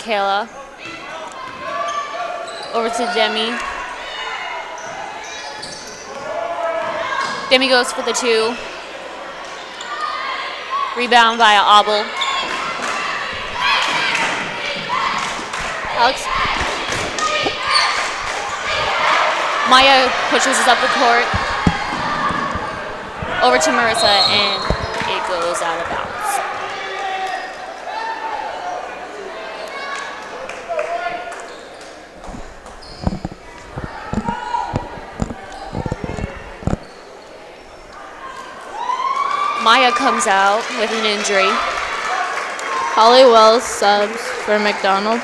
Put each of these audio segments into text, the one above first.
Michaela. Over to Demi. Demi goes for the 2. Rebound by Abel. Alex. Maya pushes us up the court. Over to Marissa, and it goes out of bounds. Maya comes out with an injury. Holly Wells subs for McDonald.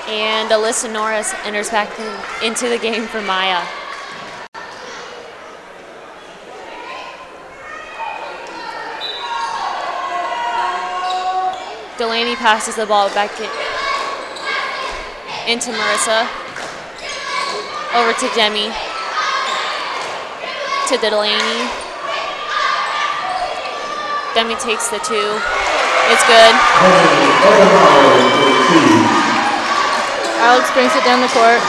And Alyssa Norris enters back into the game for Maya. Delaney passes the ball back into Marissa. Over to Demi. To Delaney. Demi takes the 2. It's good. Alex brings it down the court.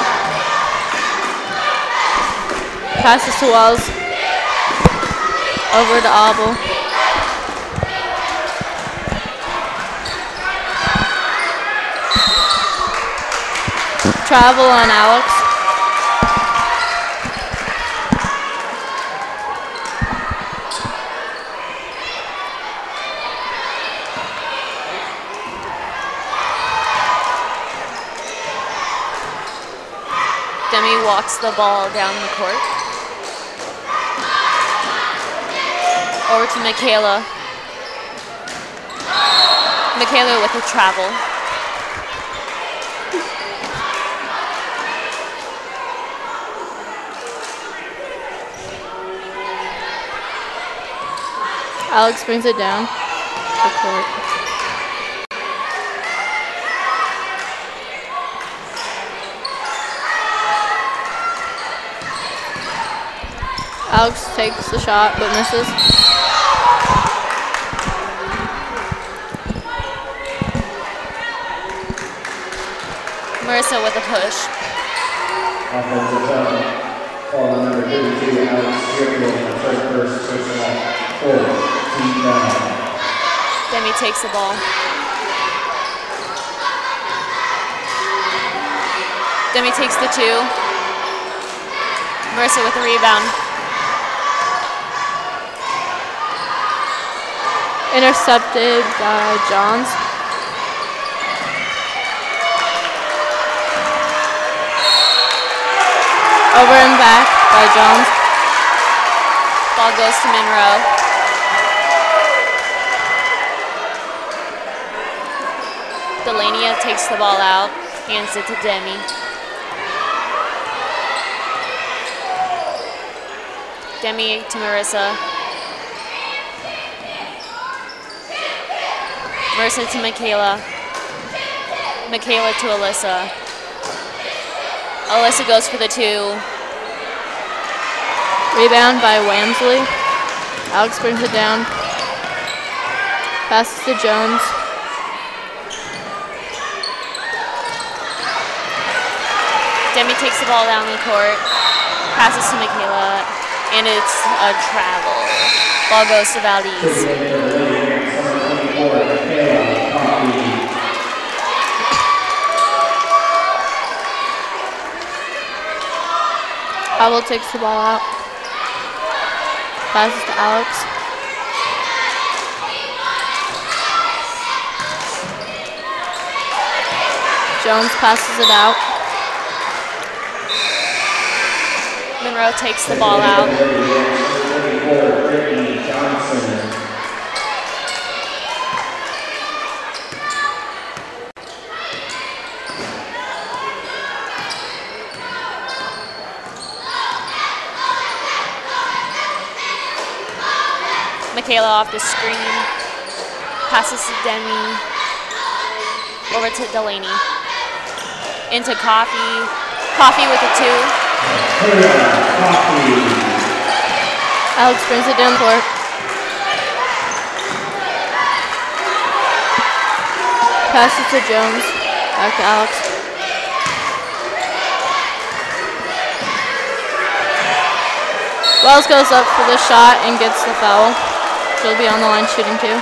Passes to Wells. Over to Abel. Travel on Alex. Demi walks the ball down the court. Over to Michaela. Michaela with a travel. Alex brings it down the court. Alex takes the shot but misses. Marissa with a push. Offensive foul. Foul number 32, Alex Girls, first personal, 4, team foul. Demi takes the ball. Demi takes the 2. Marissa with the rebound. Intercepted by Johns. Over and back by Johns. Ball goes to Monroe. Delania takes the ball out, hands it to Demi. Demi to Marissa. Marissa to Michaela. Michaela to Alyssa. Alyssa goes for the 2. Rebound by Wamsley. Alex brings it down. Passes to Jones. Demi takes the ball down the court. Passes to Michaela. And it's a travel. Ball goes to Valdez. Abel takes the ball out. Passes to Alex. Jones passes it out. Monroe takes the ball out. Michaela off the screen, passes to Demi, over to Delaney, into Coffee, Coffee with a 2. Alex brings it down the court. Passes to Jones. Back to Alex. Wells goes up for the shot and gets the foul. She'll be on the line shooting too.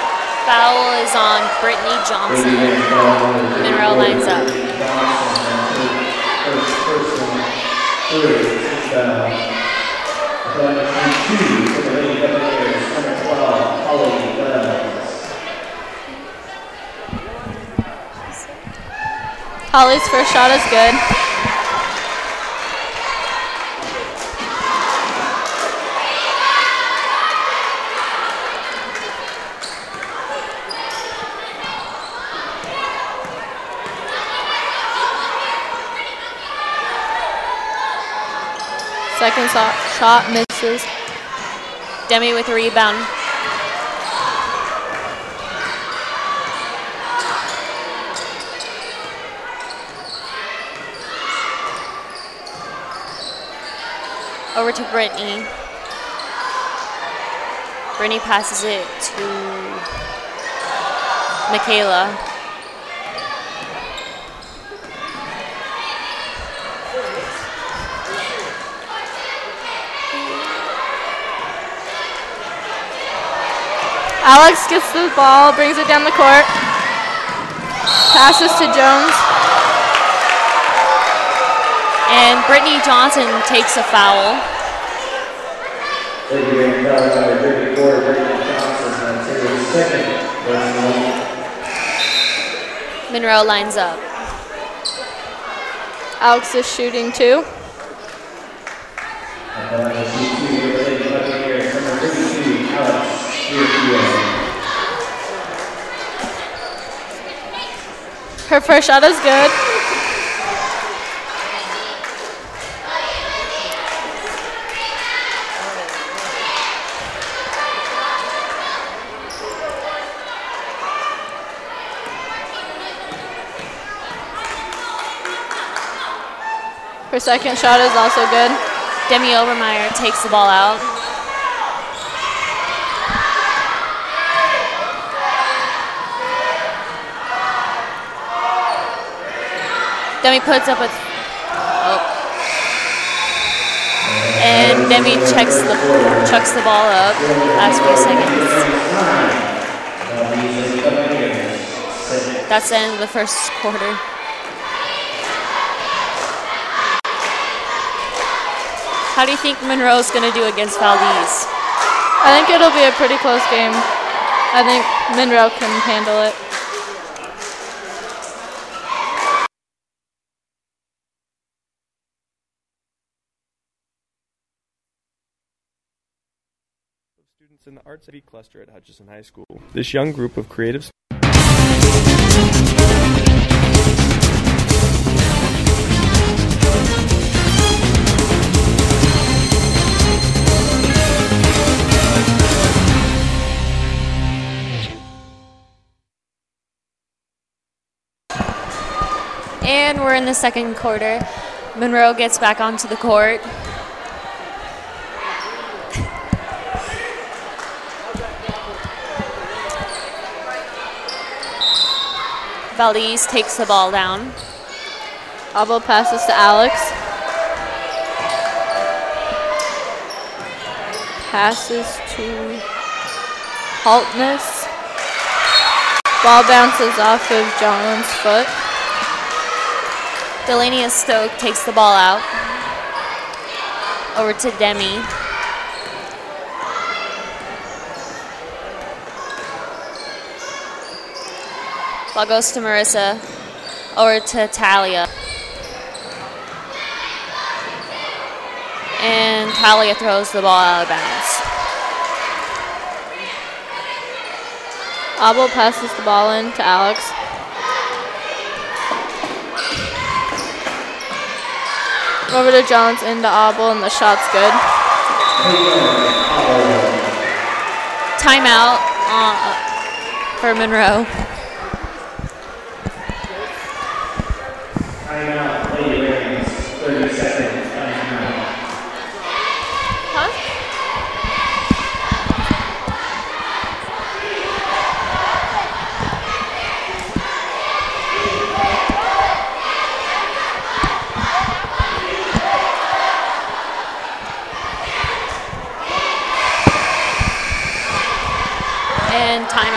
Foul is on Brittany Johnson. Monroe lines up. Holly's first shot is good. Second shot misses. Demi with a rebound. Over to Brittany. Brittany passes it to Michaela. Alex gets the ball, brings it down the court. Passes to Jones. And Brittany Johnson takes a foul. Monroe lines up. Alex is shooting too. Her first shot is good. Her second shot is also good. Demi Obermeyer takes the ball out. Demi puts up a, and Demi chucks the ball up. Last few seconds. That's the end of the first quarter. How do you think Monroe's going to do against Valdez? I think it'll be a pretty close game. I think Monroe can handle it. Students in the Arts City cluster at Hutchinson High School. This young group of creative And we're in the second quarter. Monroe gets back onto the court. Valdez takes the ball down. Abo passes to Alex. Passes to Haltness. Ball bounces off of John's foot. Delaney Stokes takes the ball out. Over to Demi. Ball goes to Marissa. Over to Talia. And Talia throws the ball out of bounds. Abo passes the ball in to Alex. Over to Johns, into Abo, and the shot's good. Timeout for Monroe. Timeout, Lady Ravens, 30 seconds, timeout. Huh?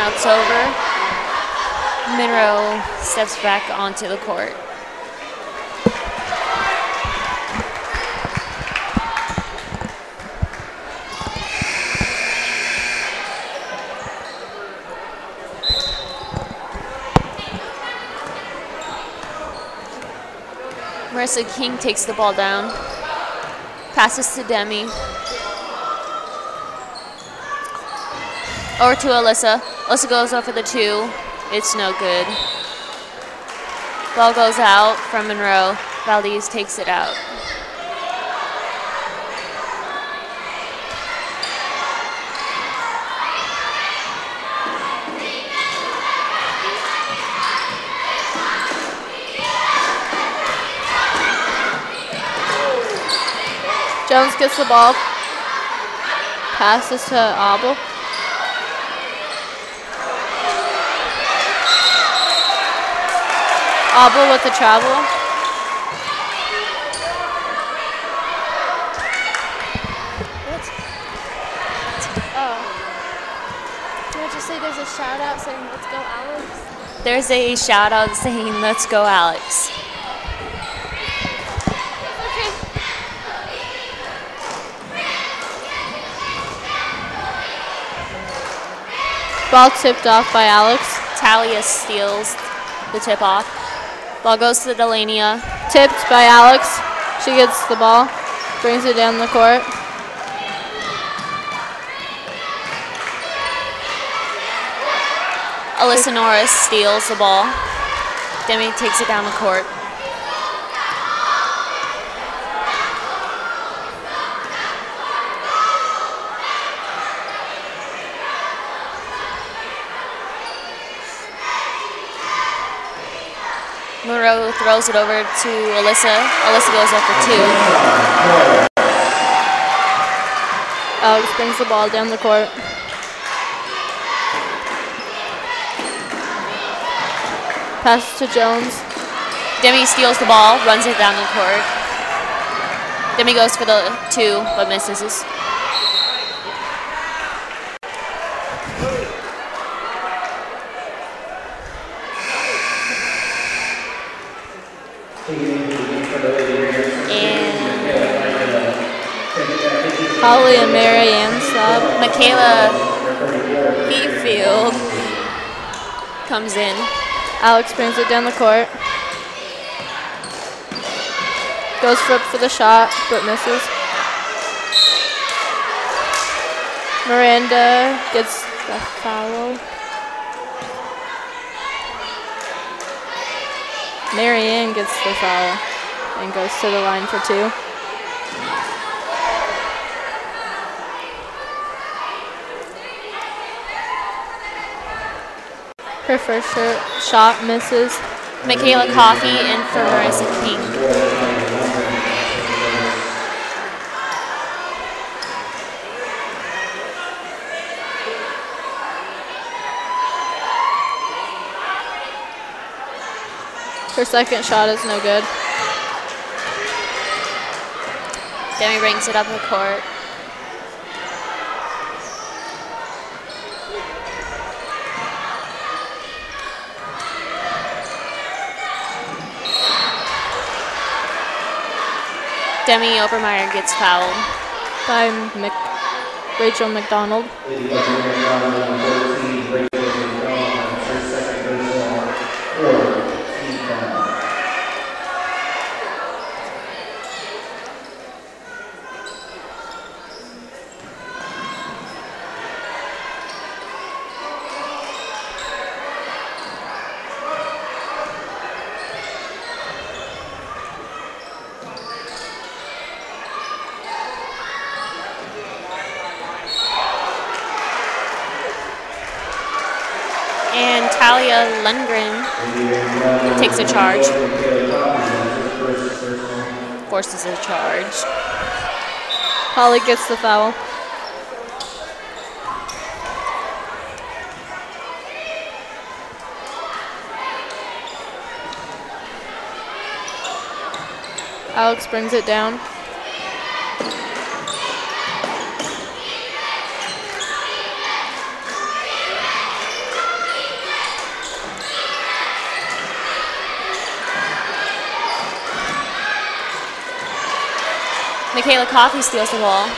timeout's over. Monroe steps back onto the court. Marissa King takes the ball down. Passes to Demi. Over to Alyssa. Alyssa goes over the 2. It's no good. Ball goes out from Monroe. Valdez takes it out. Jones gets the ball. Passes to Abel. Abel with the travel. What? Oh. Did I just say there's a shout out saying let's go Alex? There's a shout out saying let's go Alex. Ball tipped off by Alex. Talia steals the tip off. Ball goes to Delania. Tipped by Alex. She gets the ball. Brings it down the court. Alyssa Norris steals the ball. Demi takes it down the court. Monroe throws it over to Alyssa. Alyssa goes up for 2. Alex brings the ball down the court. Passes to Jones. Demi steals the ball, runs it down the court. Demi goes for the 2, but misses. Holly and Mary Ann sub. Michaela Beefield comes in. Alex brings it down the court. Goes for the shot, but misses. Miranda gets the foul. Mary Ann gets the foul and goes to the line for 2. Her first shot misses. Michaela Coffey in for Marissa King. Her second shot is no good. Demi brings it up the court. Demi Obermeyer gets fouled. By Rachel McDonald. And Talia Lundgren takes a charge. Forces a charge. Holly gets the foul. Alex brings it down. Michaela Coffey steals the ball.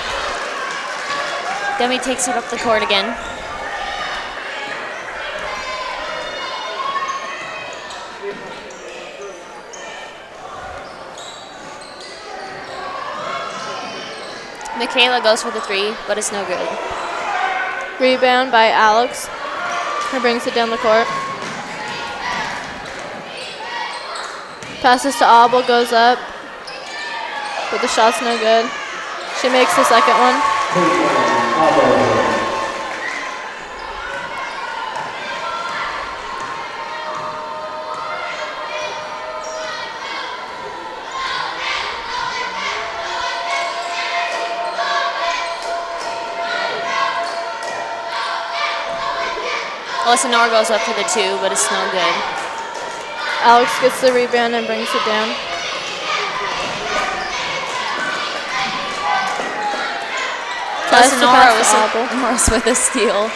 Demi takes it up the court again. Michaela goes for the three, but it's no good. Rebound by Alex. He brings it down the court. Passes to Abel, goes up. But the shot's no good. She makes the second one. Alyssa Nor goes up for the two, but it's no good. Alex gets the rebound and brings it down. Alyssa Pass to Abel. Norris with a steal.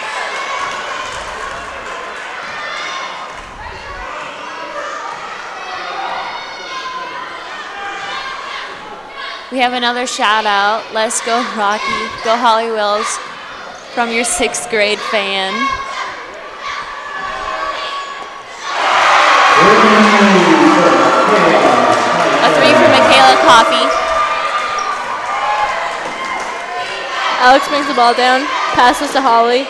We have another shout out. Let's go Rocky. Go Holly Wills from your 6th grade fan. A three for Michaela Coffey. Alex brings the ball down. Passes to Holly.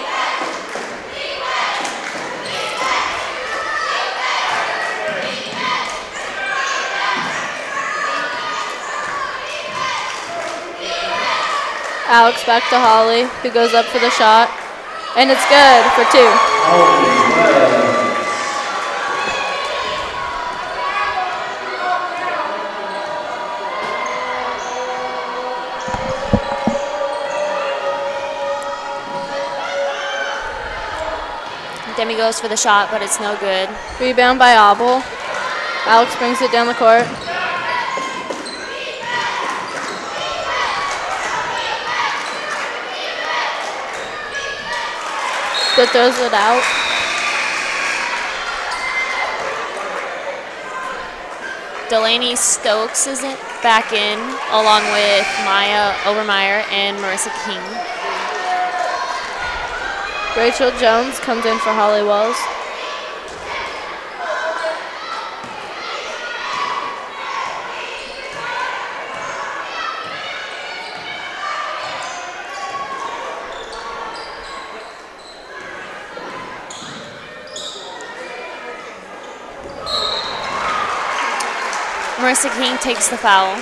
Alex back to Holly, who goes up for the shot. And it's good for two. Demi goes for the shot, but it's no good. Rebound by Abel. Alex brings it down the court. That throws it out. Delaney Stokes is back in, along with Maya Overmeyer and Marissa King. Rachel Jones comes in for Holly Wells. Marissa King takes the foul.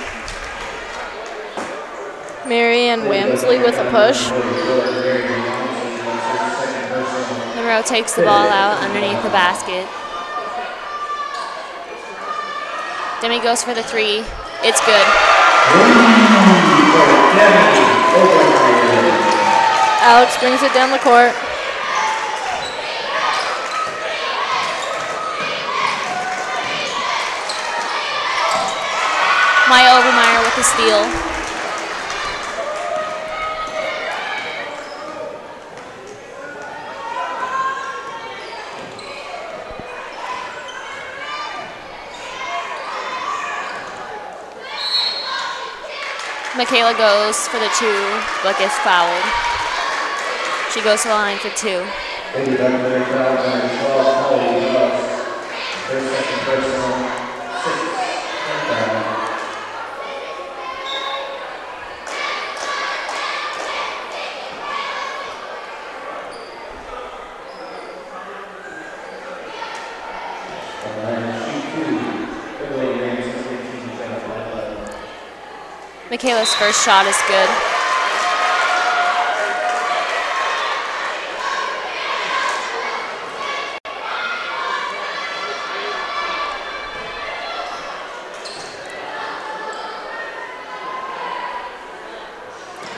Marianne Wamsley with a push. Monroe takes the ball out underneath the basket. Demi goes for the three. It's good. Alex brings it down the court. Maya Overmeyer with the steal. Michaela goes for the two, but gets fouled. She goes to the line for two. Michaela's first shot is good.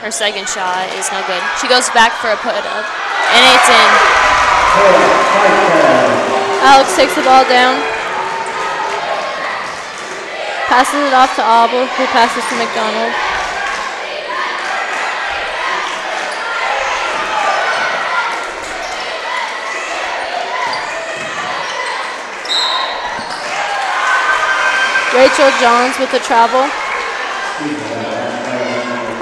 Her second shot is no good. She goes back for a put up, and it's in. Alex takes the ball down. Passes it off to Abel, who passes to McDonald. Rachel Johns with the travel.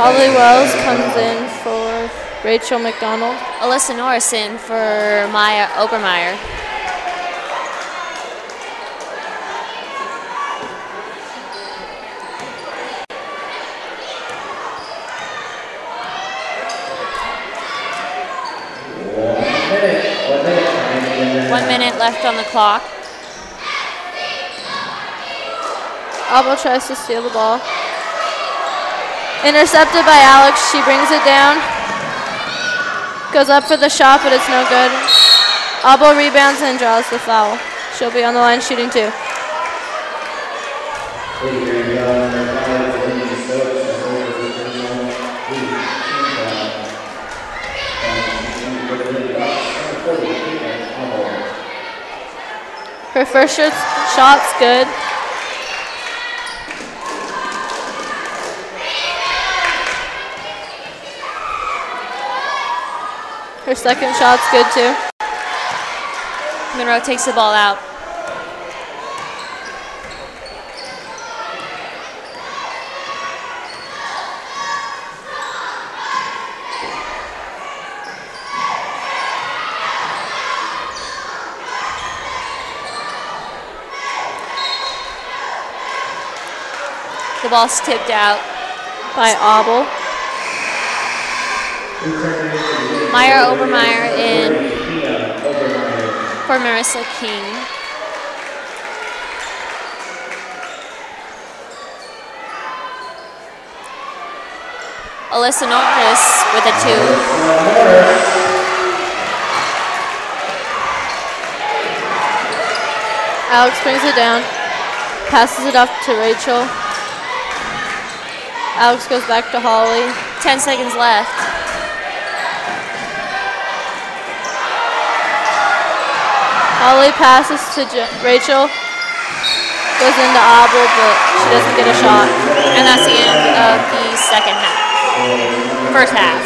Holly Wells comes in for Rachel McDonald. Alyssa Norrison for Maya Obermeyer. One minute left on the clock. Abo tries to steal the ball. Intercepted by Alex. She brings it down. Goes up for the shot, but it's no good. Abo rebounds and draws the foul. She'll be on the line shooting 2. Her first shot's good. Her second shot's good too. Monroe takes the ball out. The ball's tipped out by Abel. Maya Obermeyer in for Marissa King. Alyssa Norris with a 2. Alex brings it down, passes it up to Rachel. Alex goes back to Holly. 10 seconds left. Holly passes to Rachel. Goes into Abel, but she doesn't get a shot. And that's the end of the second half. First half.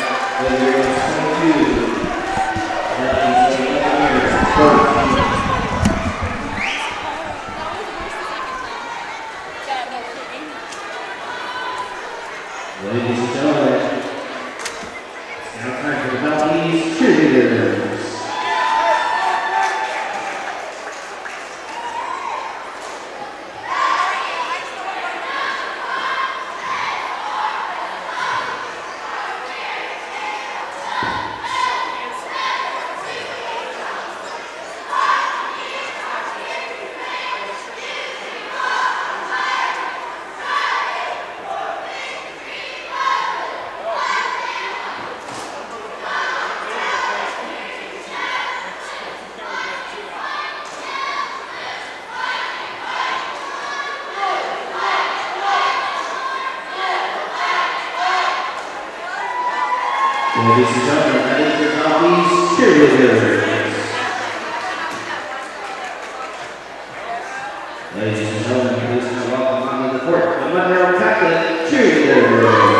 Ladies and gentlemen, it's now time for the Valdez cheerleaders. Ladies and gentlemen, that is your Valdez cheerleaders. Ladies and gentlemen, please now welcome onto the court the Monroe Catholic cheerleaders.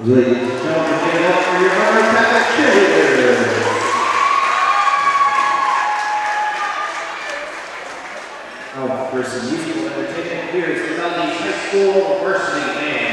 Ladies and gentlemen, give it up for your Monroe Catholic cheerleaders. Now, for some musical entertainment, here's the Valley High School Varsity Band.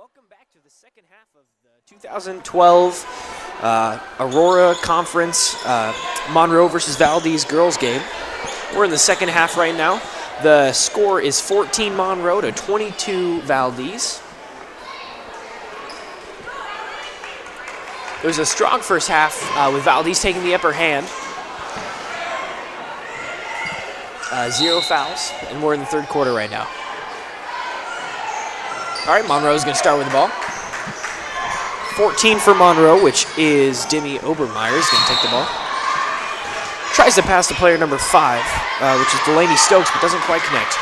Welcome back to the second half of the 2012 Aurora Conference Monroe versus Valdez girls game. We're in the second half right now. The score is 14 Monroe to 22 Valdez. There's a strong first half with Valdez taking the upper hand. 0 fouls, and we're in the third quarter right now. All right, Monroe's going to start with the ball. 14 for Monroe, which is Demi Obermeyer, is going to take the ball. Tries to pass to player number 5, which is Delaney Stokes, but doesn't quite connect.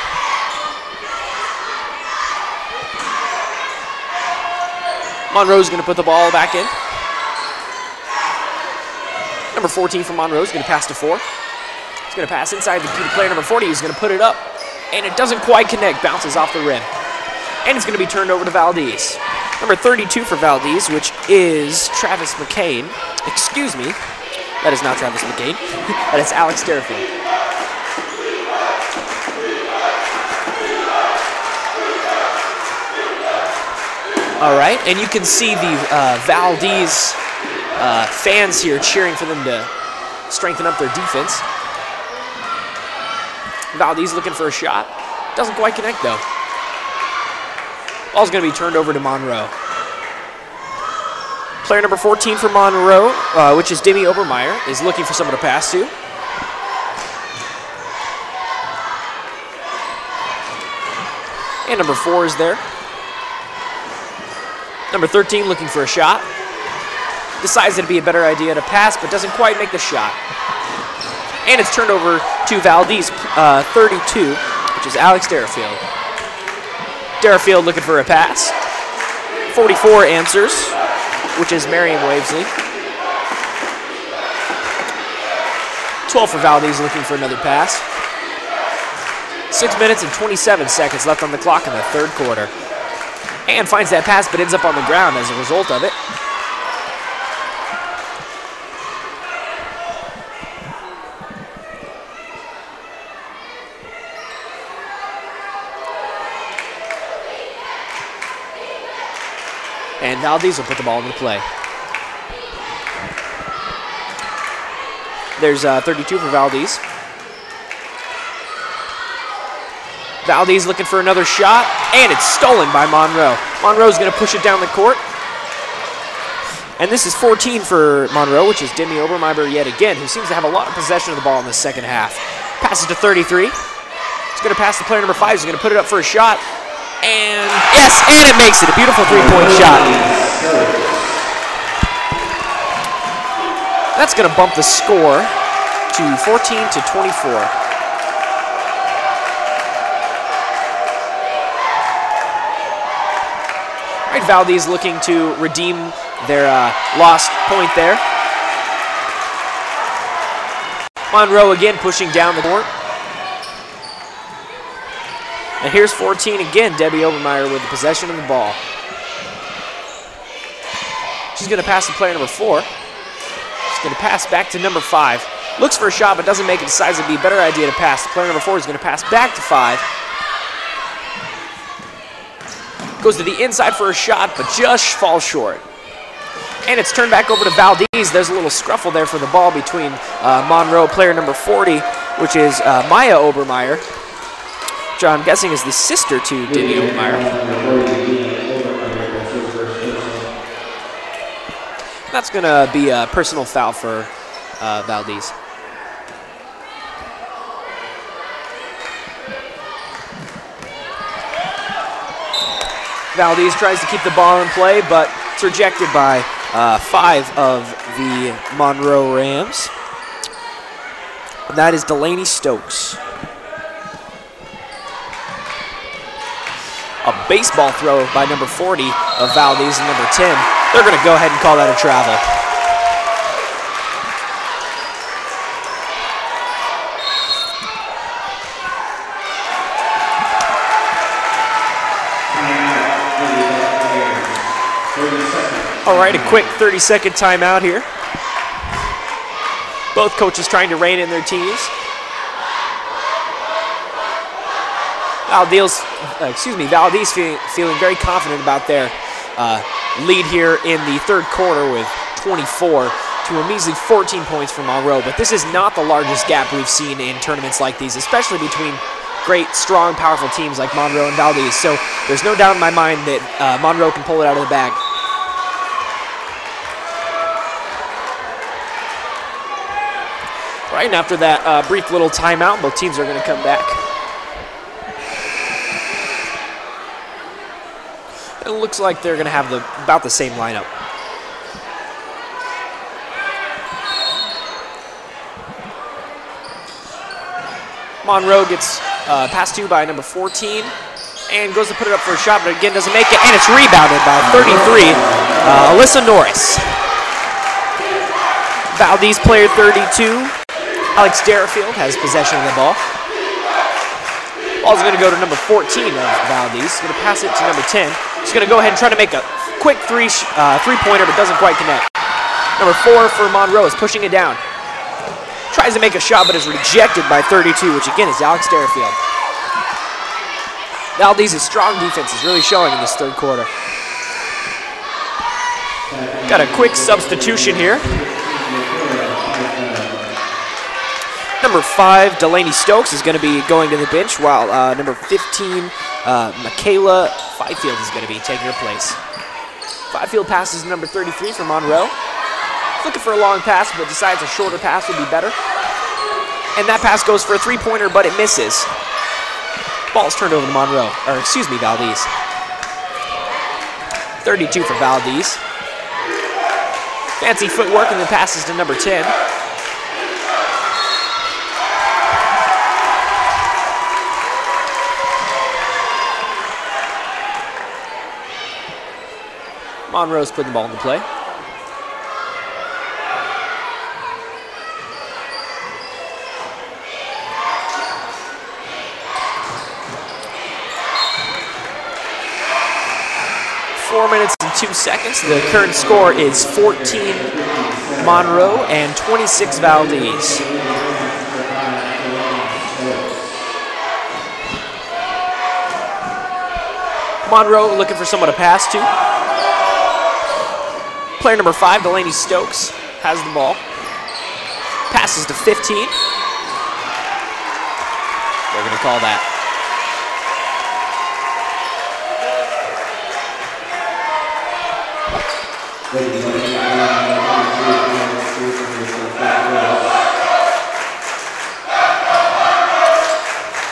Monroe's going to put the ball back in. Number 14 for Monroe is going to pass to 4. He's going to pass inside the key to player number 40. He's going to put it up, and it doesn't quite connect. Bounces off the rim. And it's going to be turned over to Valdez. Number 32 for Valdez, which is Travis McCain. Excuse me. That is not Travis McCain. That is Alex Derrifield. All right, and you can see the Valdez fans here cheering for them to strengthen up their defense. Valdez looking for a shot. Doesn't quite connect, though. Ball's going to be turned over to Monroe. Player number 14 for Monroe, which is Demi Obermeyer, is looking for someone to pass to. And number 4 is there. Number 13 looking for a shot. Decides it'd be a better idea to pass, but doesn't quite make the shot. And it's turned over to Valdez, 32, which is Alex Derrifield. Derrifield looking for a pass. 44 answers, which is Miriam Wavesley. 12 for Valdez looking for another pass. 6 minutes and 27 seconds left on the clock in the third quarter. And finds that pass, but ends up on the ground as a result of it. And Valdez will put the ball into play. There's 32 for Valdez. Valdez looking for another shot, and it's stolen by Monroe. Monroe's going to push it down the court. And this is 14 for Monroe, which is Demi Obermeyer yet again, who seems to have a lot of possession of the ball in the second half. Passes to 33. He's going to pass to player number 5. He's going to put it up for a shot. And yes, and it makes it. A beautiful three-point shot. That's going to bump the score to 14 to 24. All right, Valdez looking to redeem their lost point there. Monroe again pushing down the court. And here's 14 again, Debbie Obermeyer with the possession of the ball. She's going to pass to player number 4. She's going to pass back to number 5. Looks for a shot, but doesn't make it. Decides it'd be a better idea to pass. Player number 4 is going to pass back to 5. Goes to the inside for a shot, but just falls short. And it's turned back over to Valdez. There's a little scruffle there for the ball between Monroe, player number 40, which is Maya Obermeyer, which I'm guessing is the sister to Demi Obermeyer. That's going to be a personal foul for Valdez. Valdez tries to keep the ball in play, but it's rejected by 5 of the Monroe Rams. And that is Delaney Stokes. A baseball throw by number 40 of Valdez and number 10. They're going to go ahead and call that a travel. All right, a quick 30-second timeout here. Both coaches trying to rein in their teams. Valdez feeling very confident about their lead here in the third quarter with 24 to a measly 14 points for Monroe. But this is not the largest gap we've seen in tournaments like these, especially between great, strong, powerful teams like Monroe and Valdez. So there's no doubt in my mind that Monroe can pull it out of the bag. Right, and after that brief little timeout, both teams are going to come back. It looks like they're going to have about the same lineup. Monroe gets passed to by number 14 and goes to put it up for a shot, but again doesn't make it, and it's rebounded by 33, Alyssa Norris. Valdez player 32, Alex Derafield has possession of the ball. Ball's going to go to number 14 of Valdez. He's going to pass it to number 10. He's going to go ahead and try to make a quick three-pointer, but doesn't quite connect. Number 4 for Monroe is pushing it down. Tries to make a shot, but is rejected by 32, which again is Alex Derafield. Valdez's strong defense is really showing in this third quarter. Got a quick substitution here. Number 5, Delaney Stokes, is going to be going to the bench, while number 15, Michaela Fifield, is going to be taking her place. Fifield passes to number 33 for Monroe. Looking for a long pass, but decides a shorter pass would be better. And that pass goes for a three-pointer, but it misses. Ball's turned over to Monroe, or excuse me, Valdez. 32 for Valdez. Fancy footwork, and the passes to number 10. Monroe's putting the ball into play. Four minutes and 2 seconds. The current score is 14 Monroe and 26 Valdez. Monroe looking for someone to pass to. Player number 5, Delaney Stokes, has the ball. Passes to 15. They're going to call that.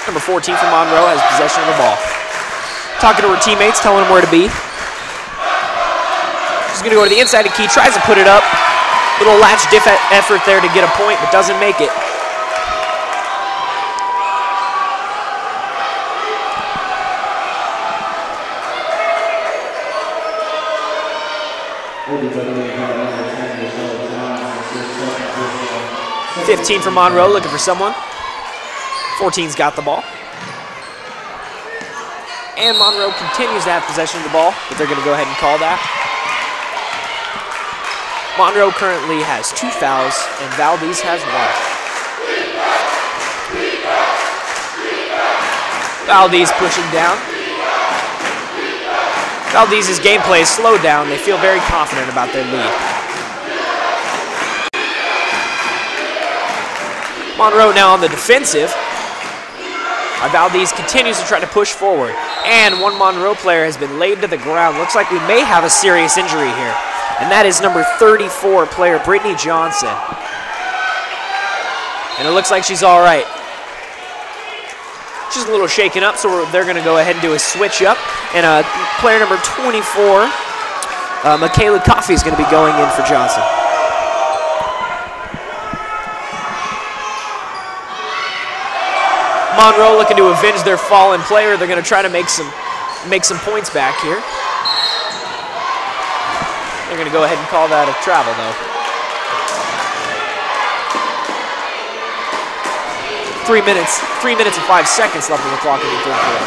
Number 14 for Monroe has possession of the ball. Talking to her teammates, telling them where to be. She's going to go to the inside of key, tries to put it up. Little latch diff effort there to get a point, but doesn't make it. $15 for Monroe, looking for someone. 14's got the ball. And Monroe continues to have possession of the ball, but they're going to go ahead and call that. Monroe currently has 2 fouls, and Valdez has 1. Valdez pushing down. Valdez's gameplay is slowed down. They feel very confident about their lead. Monroe now on the defensive. Valdez continues to try to push forward. And one Monroe player has been laid to the ground. Looks like we may have a serious injury here. And that is number 34 player, Brittany Johnson. And it looks like she's all right. She's a little shaken up, so they're going to go ahead and do a switch up. And player number 24, Michaela Coffey, is going to be going in for Johnson. Monroe looking to avenge their fallen player. They're going to try to make some points back here. They're going to go ahead and call that a travel, though. 3 minutes and 5 seconds left on the clock in the third quarter.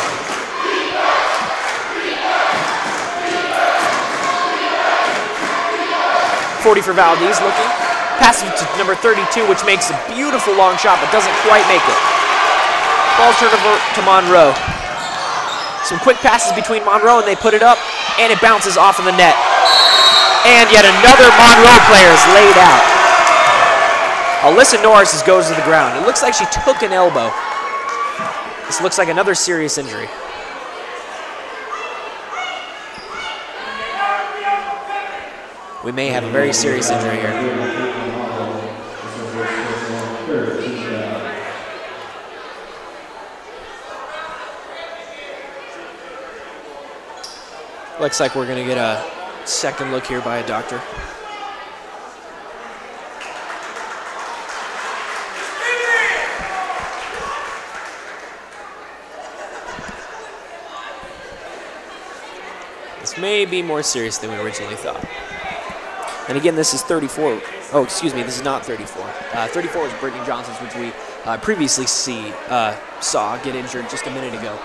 .40 for Valdez looking. Passes to number 32, which makes a beautiful long shot, but doesn't quite make it. Ball turned over to Monroe. Some quick passes between Monroe, and they put it up, and it bounces off of the net. And yet another Monroe player is laid out. Alyssa Norris goes to the ground. It looks like she took an elbow. This looks like another serious injury. We may have a very serious injury here. Looks like we're going to get a second look here by a doctor. This may be more serious than we originally thought. And again, this is 34. Oh, excuse me, this is not 34. 34 is Brittany Johnson's, which we previously saw get injured just a minute ago.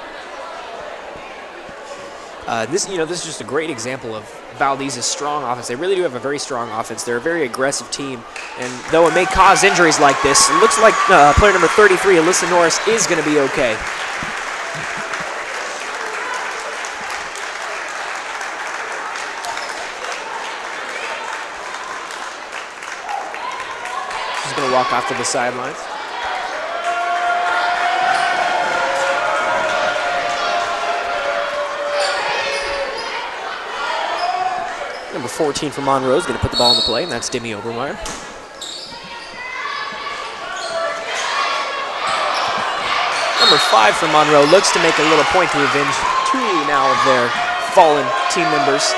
This is just a great example of Valdez's strong offense. They really do have a very strong offense. They're a very aggressive team, and though it may cause injuries like this, it looks like player number 33, Alyssa Norris, is going to be okay. She's going to walk off to the sidelines. Number 14 for Monroe is going to put the ball in the play, and that's Demi Obermeyer. Number 5 for Monroe looks to make a little point to revenge 2 now of their fallen team members.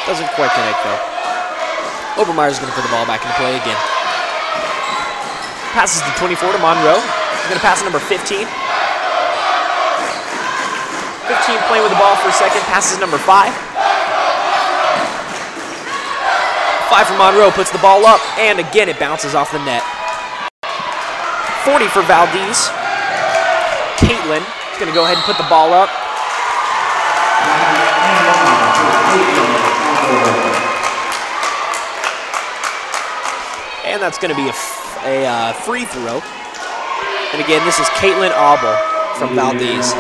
Doesn't quite connect, though. Obermeyer is going to put the ball back into play again. Passes to 24 to Monroe. He's going to pass to number 15. 15 playing with the ball for a second. Passes number 5. 5 for Monroe, puts the ball up, and again it bounces off the net. 40 for Valdez. Caitlin is going to go ahead and put the ball up. And that's going to be a free throw. And again, this is Caitlin Auble from Valdez.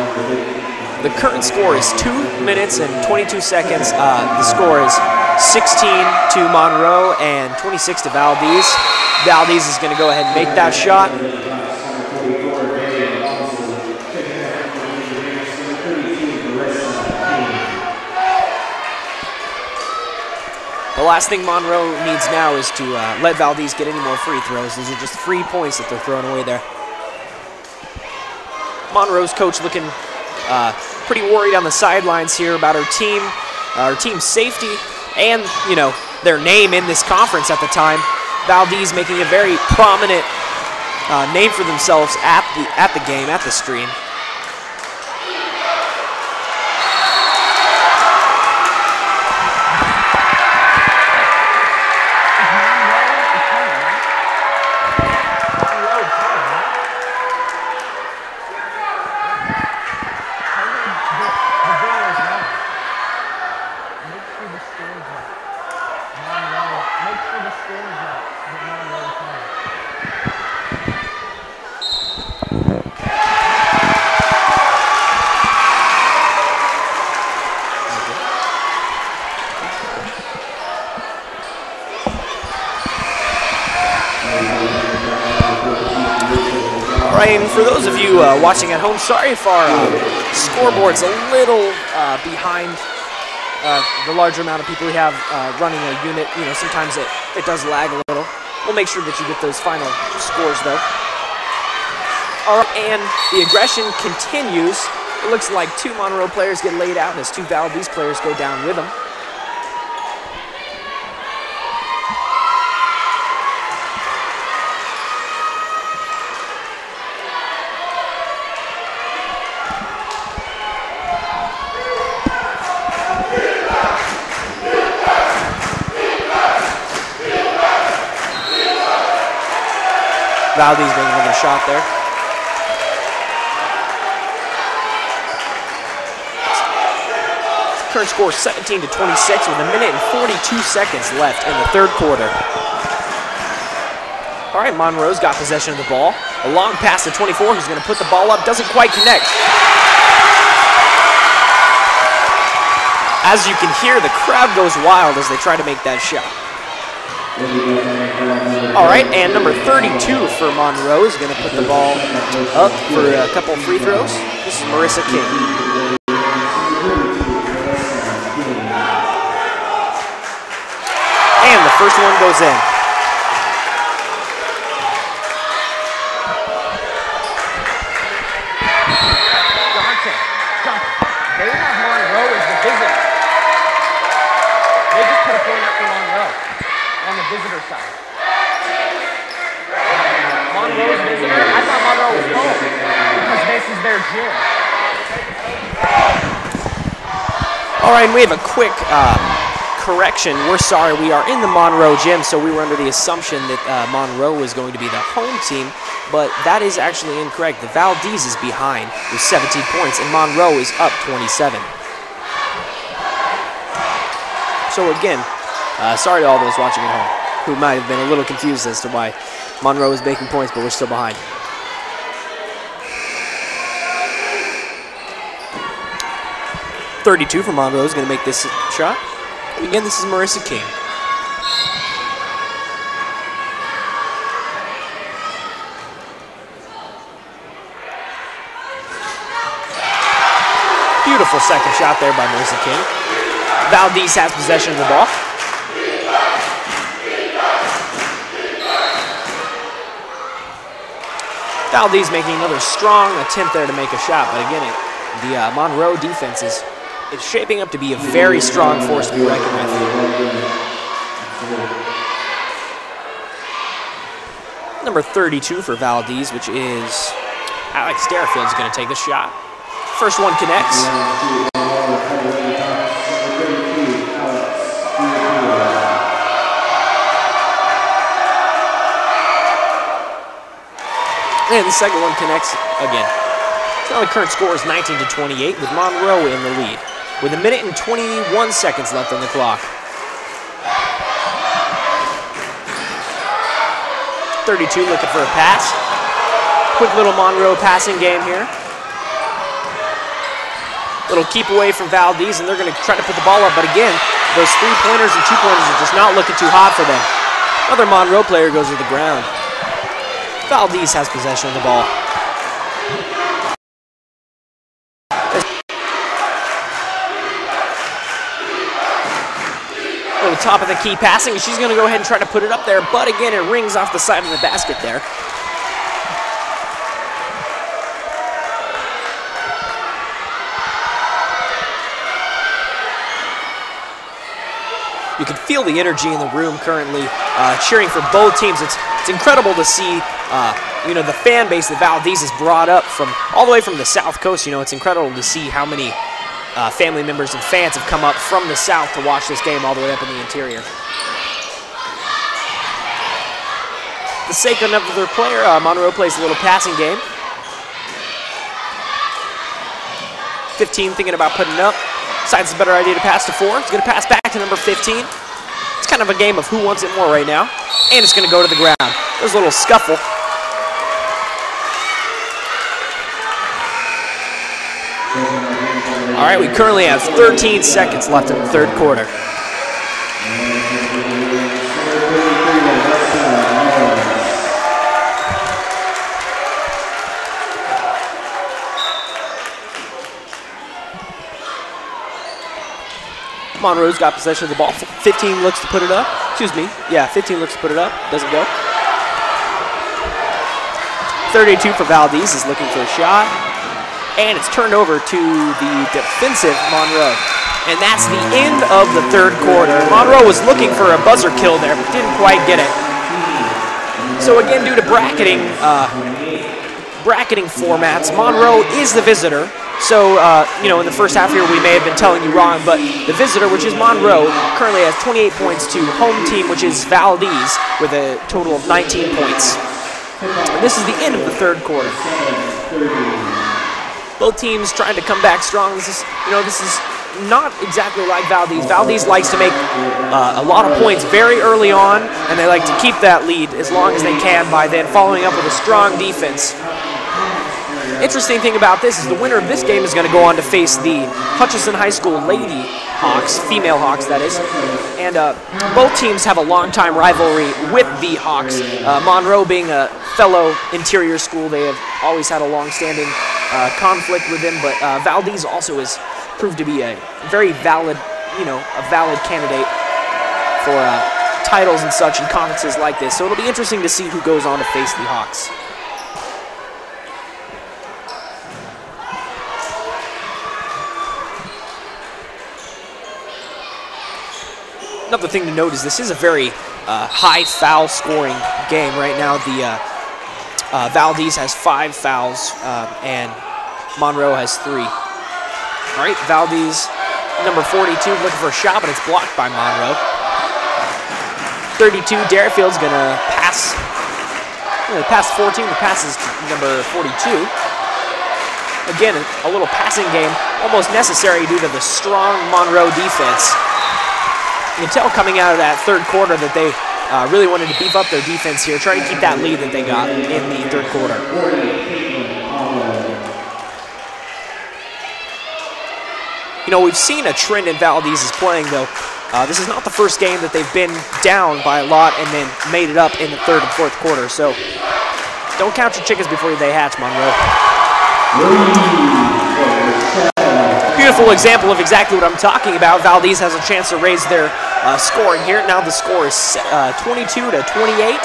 The current score is 2 minutes and 22 seconds. The score is 16 to Monroe and 26 to Valdez. Valdez is going to go ahead and make that shot. The last thing Monroe needs now is to let Valdez get any more free throws. Those are just 3 points that they're throwing away there. Monroe's coach looking pretty worried on the sidelines here about her team's safety and, you know, their name in this conference at the time. Valdez making a very prominent name for themselves at the game, at the stream. And for those of you watching at home, sorry if our scoreboard's a little behind the larger amount of people we have running a unit. You know, sometimes it does lag a little. We'll make sure that you get those final scores, though. All right, and the aggression continues. It looks like 2 Monroe players get laid out as 2 Valdez players go down with them. Valdez making another shot there. Current score 17 to 26 with 1 minute and 42 seconds left in the 3rd quarter. All right, Monroe's got possession of the ball. A long pass to 24, who's going to put the ball up, doesn't quite connect. As you can hear, the crowd goes wild as they try to make that shot. All right, and number 32 for Monroe is going to put the ball up for a couple free throws. This is Marissa King. And the first one goes in. Johnson. They have Monroe as the visitor. They just put a point up for Monroe on the visitor side. Monroe's visitor? I thought Monroe was home because this is their gym. All right, and we have a quick correction. We're sorry, we are in the Monroe gym, so we were under the assumption that Monroe was going to be the home team, but that is actually incorrect. The Valdez is behind with 17 points, and Monroe is up 27. So again, sorry to all those watching at home who might have been a little confused as to why Monroe is making points, but we're still behind. .32 for Monroe is going to make this shot. And again, this is Marissa King. Beautiful second shot there by Marissa King. Valdez has possession of the ball. Valdez making another strong attempt there to make a shot, but again, the Monroe defense is shaping up to be a very strong force to be reckoned with. Number 32 for Valdez, which is Alex Darfield, is going to take the shot. First one connects. And the second one connects again. So now the current score is 19-28 with Monroe in the lead, with 1 minute and 21 seconds left on the clock. 32 looking for a pass. Quick little Monroe passing game here. Little keep away from Valdez, and they're going to try to put the ball up, but again, those 3-pointers and 2-pointers are just not looking too hot for them. Another Monroe player goes to the ground. Valdez has possession of the ball. Over the top of the key passing, and she's going to go ahead and try to put it up there, but again, it rings off the side of the basket there. You can feel the energy in the room currently, cheering for both teams. It's incredible to see, the fan base that Valdez has brought up from all the way from the South Coast. It's incredible to see how many family members and fans have come up from the South to watch this game all the way up in the interior. The sake of another player, Monroe plays a little passing game. 15 thinking about putting it up. Decides it's a better idea to pass to 4. It's going to pass back to number 15. It's kind of a game of who wants it more right now. And it's going to go to the ground. There's a little scuffle. All right, we currently have 13 seconds left in the third quarter. Monroe's got possession of the ball. 15 looks to put it up. 15 looks to put it up. Doesn't go. 32 for Valdez is looking for a shot. And it's turned over to the defensive Monroe. And that's the end of the third quarter. Monroe was looking for a buzzer kill there, but didn't quite get it. So again, due to bracketing formats, Monroe is the visitor. So, in the first half here, we may have been telling you wrong, but the visitor, which is Monroe, currently has 28 points to home team, which is Valdez, with a total of 19 points. And this is the end of the third quarter. Both teams trying to come back strong. This is not exactly like Valdez. Valdez likes to make a lot of points very early on, and they like to keep that lead as long as they can by then following up with a strong defense. Interesting thing about this is the winner of this game is going to go on to face the Hutchinson High School Lady Hawks, female Hawks that is, and both teams have a long-time rivalry with the Hawks. Monroe being a fellow interior school, they have always had a long-standing conflict with them, but Valdez also has proved to be a very valid, a valid candidate for titles and such in conferences like this. So it'll be interesting to see who goes on to face the Hawks. Another thing to note is this is a very high foul scoring game right now. The Valdez has 5 fouls and Monroe has 3. All right, Valdez, number 42, looking for a shot, but it's blocked by Monroe. 32, Darrafield's gonna pass. Pass 14, the pass is number 42. Again, a little passing game, almost necessary due to the strong Monroe defense. You can tell coming out of that third quarter that they really wanted to beef up their defense here, try to keep that lead that they got in the third quarter. We've seen a trend in Valdez's playing, though. This is not the first game that they've been down by a lot and then made it up in the third and fourth quarter. So don't count your chickens before they hatch, Monroe. Beautiful example of exactly what I'm talking about. Valdez has a chance to raise their scoring here. Now the score is 22 to 28.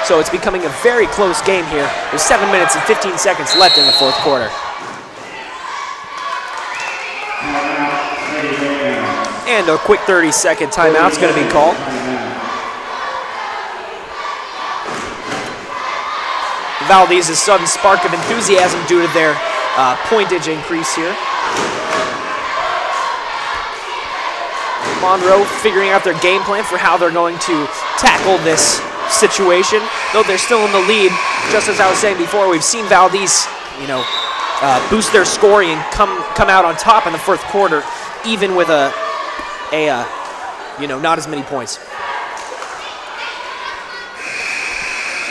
So it's becoming a very close game here. There's 7 minutes and 15 seconds left in the fourth quarter. And a quick 30-second timeout's going to be called. Valdez's sudden spark of enthusiasm due to their pointage increase here. Monroe figuring out their game plan for how they're going to tackle this situation. Though they're still in the lead, just as I was saying before, we've seen Valdez, boost their scoring and come out on top in the fourth quarter, even with not as many points.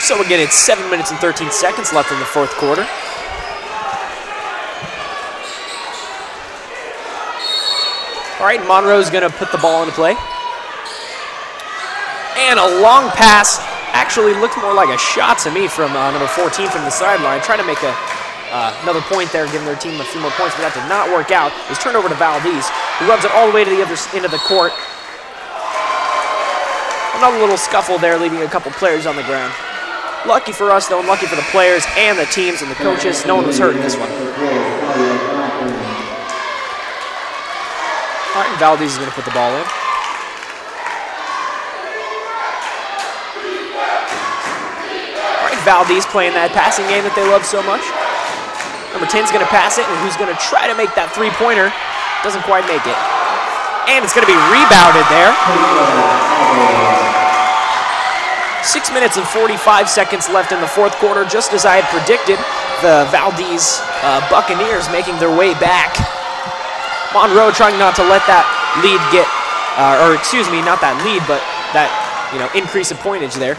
So again, it's 7 minutes and 13 seconds left in the fourth quarter. All right, Monroe's going to put the ball into play. And a long pass. Actually looked more like a shot to me from number 14 from the sideline. Trying to make another point there, giving their team a few more points, but that did not work out. It was turned over to Valdez, who rubs it all the way to the other end of the court. Another little scuffle there, leaving a couple players on the ground. Lucky for us, though, and lucky for the players and the teams and the coaches. No one was hurt in this one. All right, Valdez is going to put the ball in. All right, Valdez playing that passing game that they love so much. Number 10's going to pass it, and who's going to try to make that three-pointer? Doesn't quite make it. And it's going to be rebounded there. 6 minutes and 45 seconds left in the fourth quarter. Just as I had predicted, the Valdez Buccaneers making their way back. Monroe trying not to let that lead get, not that lead, but that, increase in pointage there.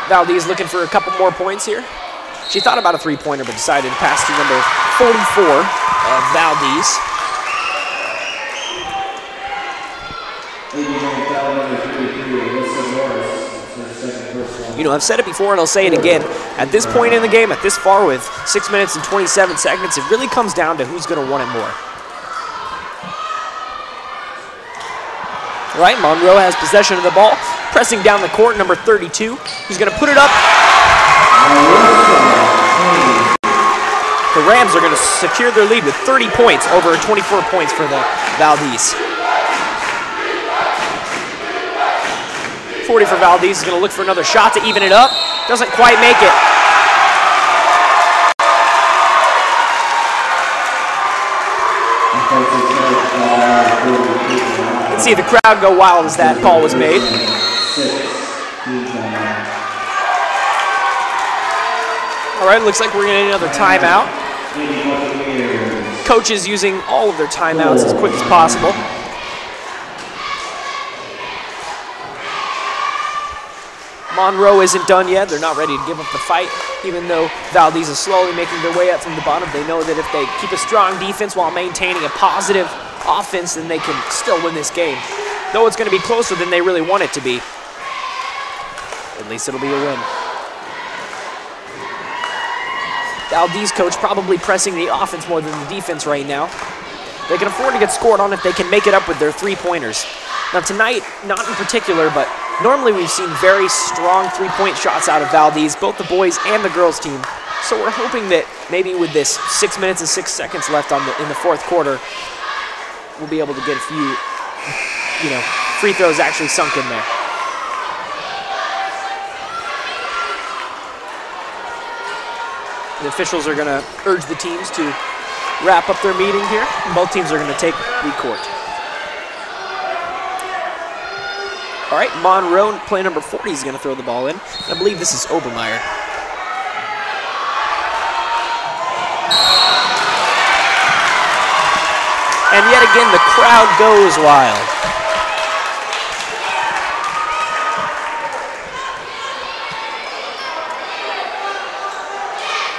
Valdez looking for a couple more points here. She thought about a three-pointer, but decided to pass to number 44 of Valdez. I've said it before and I'll say it again. At this point in the game, at this far with 6 minutes and 27 seconds, it really comes down to who's going to want it more. All right, Monroe has possession of the ball. Pressing down the court, number 32. He's going to put it up. The Rams are going to secure their lead with 30 points over 24 points for the Valdez. 40 for Valdez. Is going to look for another shot to even it up. Doesn't quite make it. You can see the crowd go wild as that call was made. All right, looks like we're going to need another timeout. Coaches using all of their timeouts as quick as possible. Monroe isn't done yet. They're not ready to give up the fight. Even though Valdez is slowly making their way up from the bottom, they know that if they keep a strong defense while maintaining a positive offense, then they can still win this game. Though it's going to be closer than they really want it to be. At least it'll be a win. Valdez coach probably pressing the offense more than the defense right now. They can afford to get scored on if they can make it up with their three-pointers. Now tonight, not in particular, but normally we've seen very strong three-point shots out of Valdez, both the boys and the girls team. So we're hoping that maybe with this 6 minutes and 6 seconds left in the fourth quarter, we'll be able to get a few, free throws actually sunk in there. The officials are going to urge the teams to wrap up their meeting here. Both teams are going to take the court. All right, Monroe, play number 40, is going to throw the ball in. I believe this is Obermeyer. And yet again, the crowd goes wild.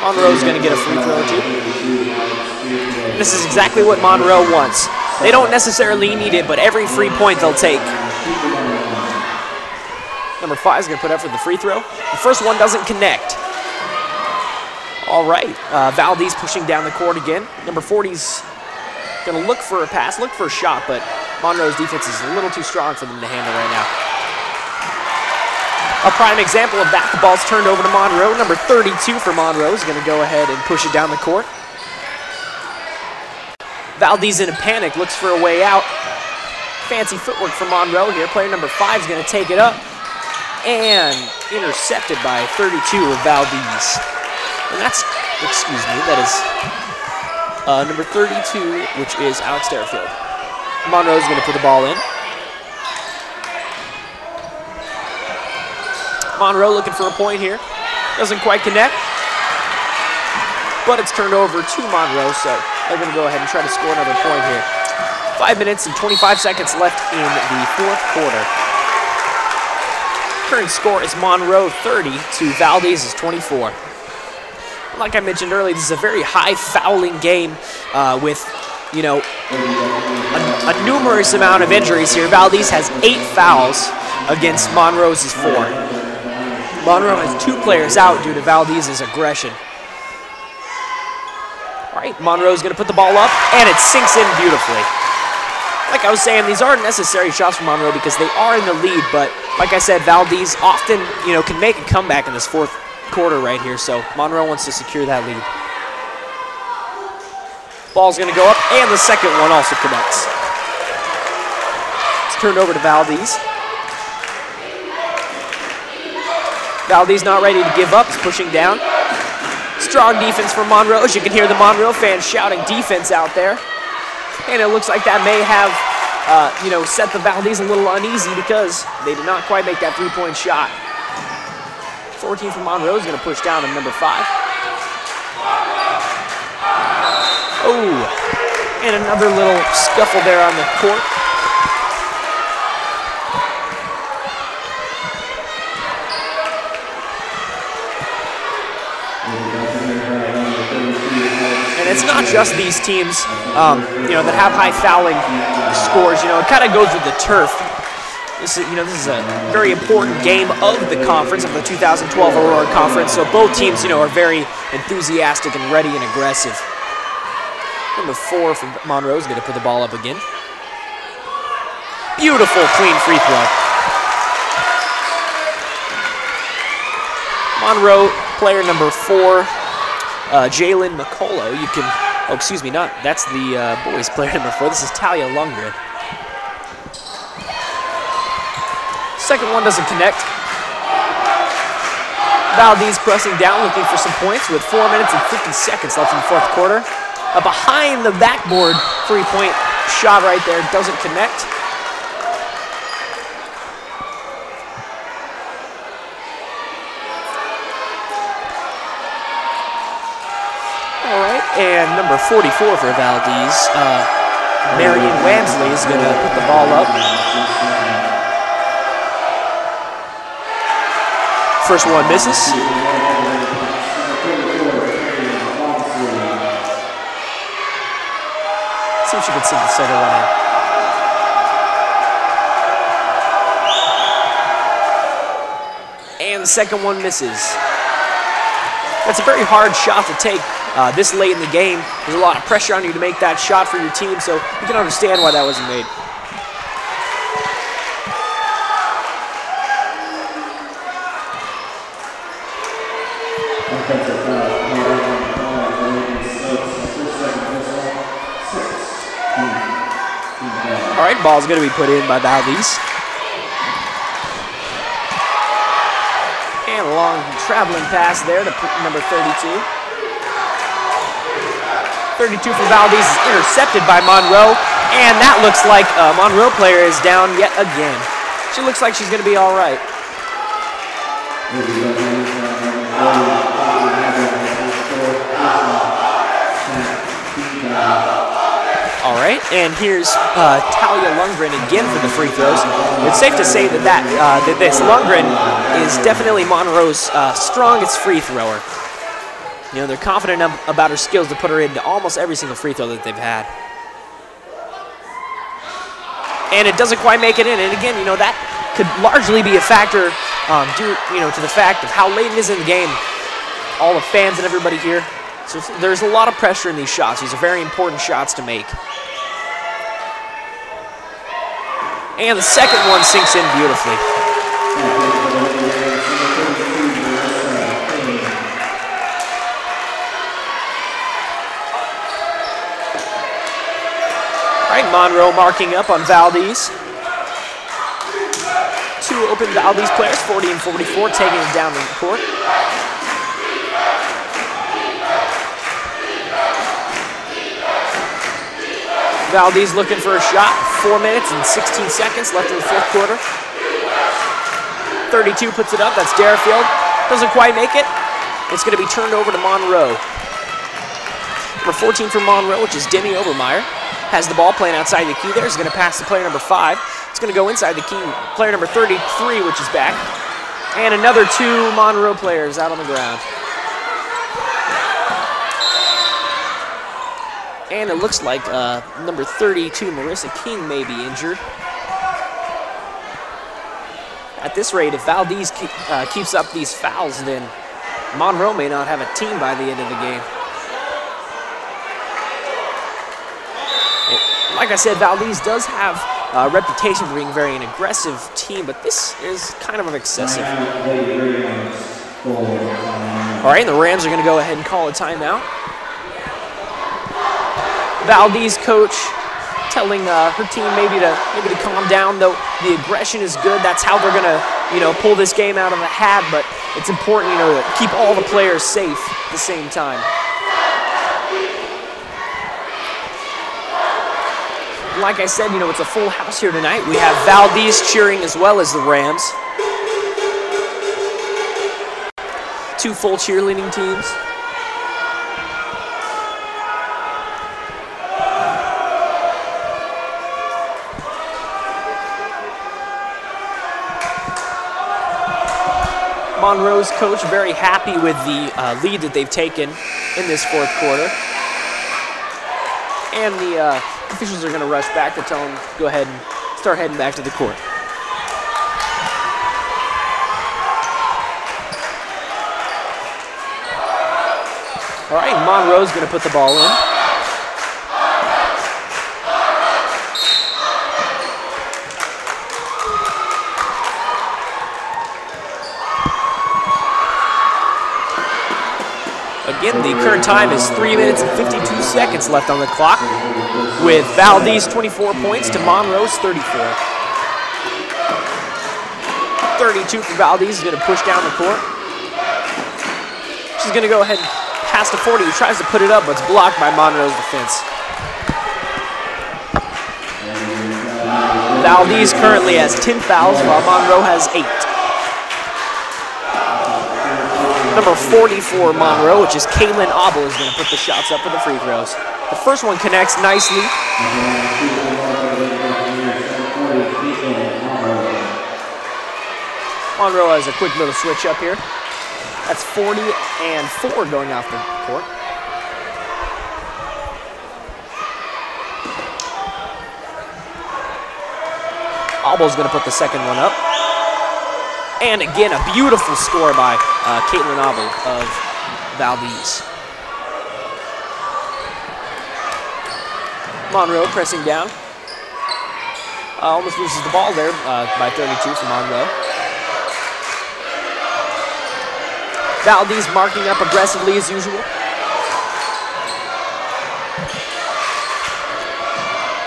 Monroe's going to get a free throw, too. This is exactly what Monroe wants. They don't necessarily need it, but every free point they'll take. Number 5 is going to put up for the free throw. The first one doesn't connect. All right, Valdez pushing down the court again. Number 40's going to look for a pass, look for a shot, but Monroe's defense is a little too strong for them to handle right now. A prime example of that, the ball's turned over to Monroe. Number 32 for Monroe is going to go ahead and push it down the court. Valdez in a panic, looks for a way out. Fancy footwork from Monroe here. Player number 5 is going to take it up. And intercepted by 32 of Valdez. And that's, that is number 32, which is Alex Derrifield. Monroe's going to put the ball in. Monroe looking for a point here. Doesn't quite connect. But it's turned over to Monroe, so they're going to go ahead and try to score another point here. 5 minutes and 25 seconds left in the fourth quarter. Current score is Monroe 30 to Valdez's 24. Like I mentioned earlier, this is a very high fouling game with, a numerous amount of injuries here. Valdez has 8 fouls against Monroe's 4. Monroe has 2 players out due to Valdez's aggression. All right, Monroe's going to put the ball up, and it sinks in beautifully. Like I was saying, these aren't necessary shots from Monroe because they are in the lead, but like I said, Valdez often, can make a comeback in this fourth quarter right here, so Monroe wants to secure that lead. Ball's going to go up, and the second one also connects. It's turned over to Valdez. Valdez not ready to give up, he's pushing down. Strong defense from Monroe. As you can hear the Monroe fans shouting defense out there. And it looks like that may have, set the Valdez a little uneasy because they did not quite make that three-point shot. 14 from Monroe is going to push down to number 5. Oh, and another little scuffle there on the court. And it's not just these teams, that have high fouling scores. It kind of goes with the turf. This is a very important game of the conference, of the 2012 Aurora Conference. So both teams, are very enthusiastic and ready and aggressive. Number 4 from Monroe is going to put the ball up again. Beautiful, clean free throw. Monroe, player number 4, Jalen McCullough. That's the boys' player number 4. This is Talia Lundgren. Second one doesn't connect. Valdez pressing down, looking for some points with 4 minutes and 50 seconds left in the fourth quarter. A behind the backboard three-point shot right there doesn't connect. All right, and number 44 for Valdez, Marion Wamsley is going to put the ball up. First one misses. See if she can sink the second one in. And the second one misses. That's a very hard shot to take this late in the game. There's a lot of pressure on you to make that shot for your team, so you can understand why that wasn't made. All right, ball's going to be put in by Valdez. And a long traveling pass there to number 32. 32 for Valdez is intercepted by Monroe, and that looks like a Monroe player is down yet again. She looks like she's going to be all right. All right, and here's Talia Lundgren again for the free throws. It's safe to say that this Lundgren is definitely Monroe's strongest free thrower. You know, they're confident about her skills to put her into almost every single free throw that they've had. And it doesn't quite make it in. And again, you know, that could largely be a factor due, you know, to the fact of how late it is in the game. All the fans and everybody here. So there's a lot of pressure in these shots. These are very important shots to make. And the second one sinks in beautifully. All right, Monroe marking up on Valdez. Two open Valdez players, 40 and 44, taking it down the court. Valdez looking for a shot. 4 minutes and 16 seconds left in the fourth quarter. 32 puts it up. That's Deerfield. Doesn't quite make it. It's going to be turned over to Monroe. Number 14 for Monroe, which is Demi Obermeyer, has the ball playing outside the key there. He's going to pass to player number 5. It's going to go inside the key. Player number 33, which is back. And another 2 Monroe players out on the ground. And it looks like number 32, Marissa King, may be injured. At this rate, if Valdez keeps up these fouls, then Monroe may not have a team by the end of the game. Like I said, Valdez does have a reputation for being very an aggressive team, but this is kind of excessive. All right, and the Rams are going to go ahead and call a timeout. Valdez coach telling her team maybe to calm down, though the aggression is good. That's how they're gonna, you know, pull this game out of the hat. But it's important, you know, to keep all the players safe at the same time. Like I said, you know, it's a full house here tonight. We have Valdez cheering as well as the Rams. 2 full cheerleading teams. Monroe's coach very happy with the lead that they've taken in this fourth quarter. And the officials are going to rush back to tell them to go ahead and start heading back to the court. All right, Monroe's going to put the ball in. Again, the current time is 3 minutes and 52 seconds left on the clock, with Valdez 24 points to Monroe's 34. 32 for Valdez is going to push down the court. She's going to go ahead and pass to 40, who tries to put it up, but it's blocked by Monroe's defense. Valdez currently has 10 fouls, while Monroe has 8. Number 40 for Monroe, which is Kaylin Obel, is going to put the shots up for the free throws. The first one connects nicely. Monroe has a quick little switch up here. That's 40 and 4 going off the court. Albo's going to put the second one up. And again, a beautiful score by Caitlin Albo of Valdez. Monroe pressing down. Almost loses the ball there by 32 for Monroe. Valdez marking up aggressively as usual.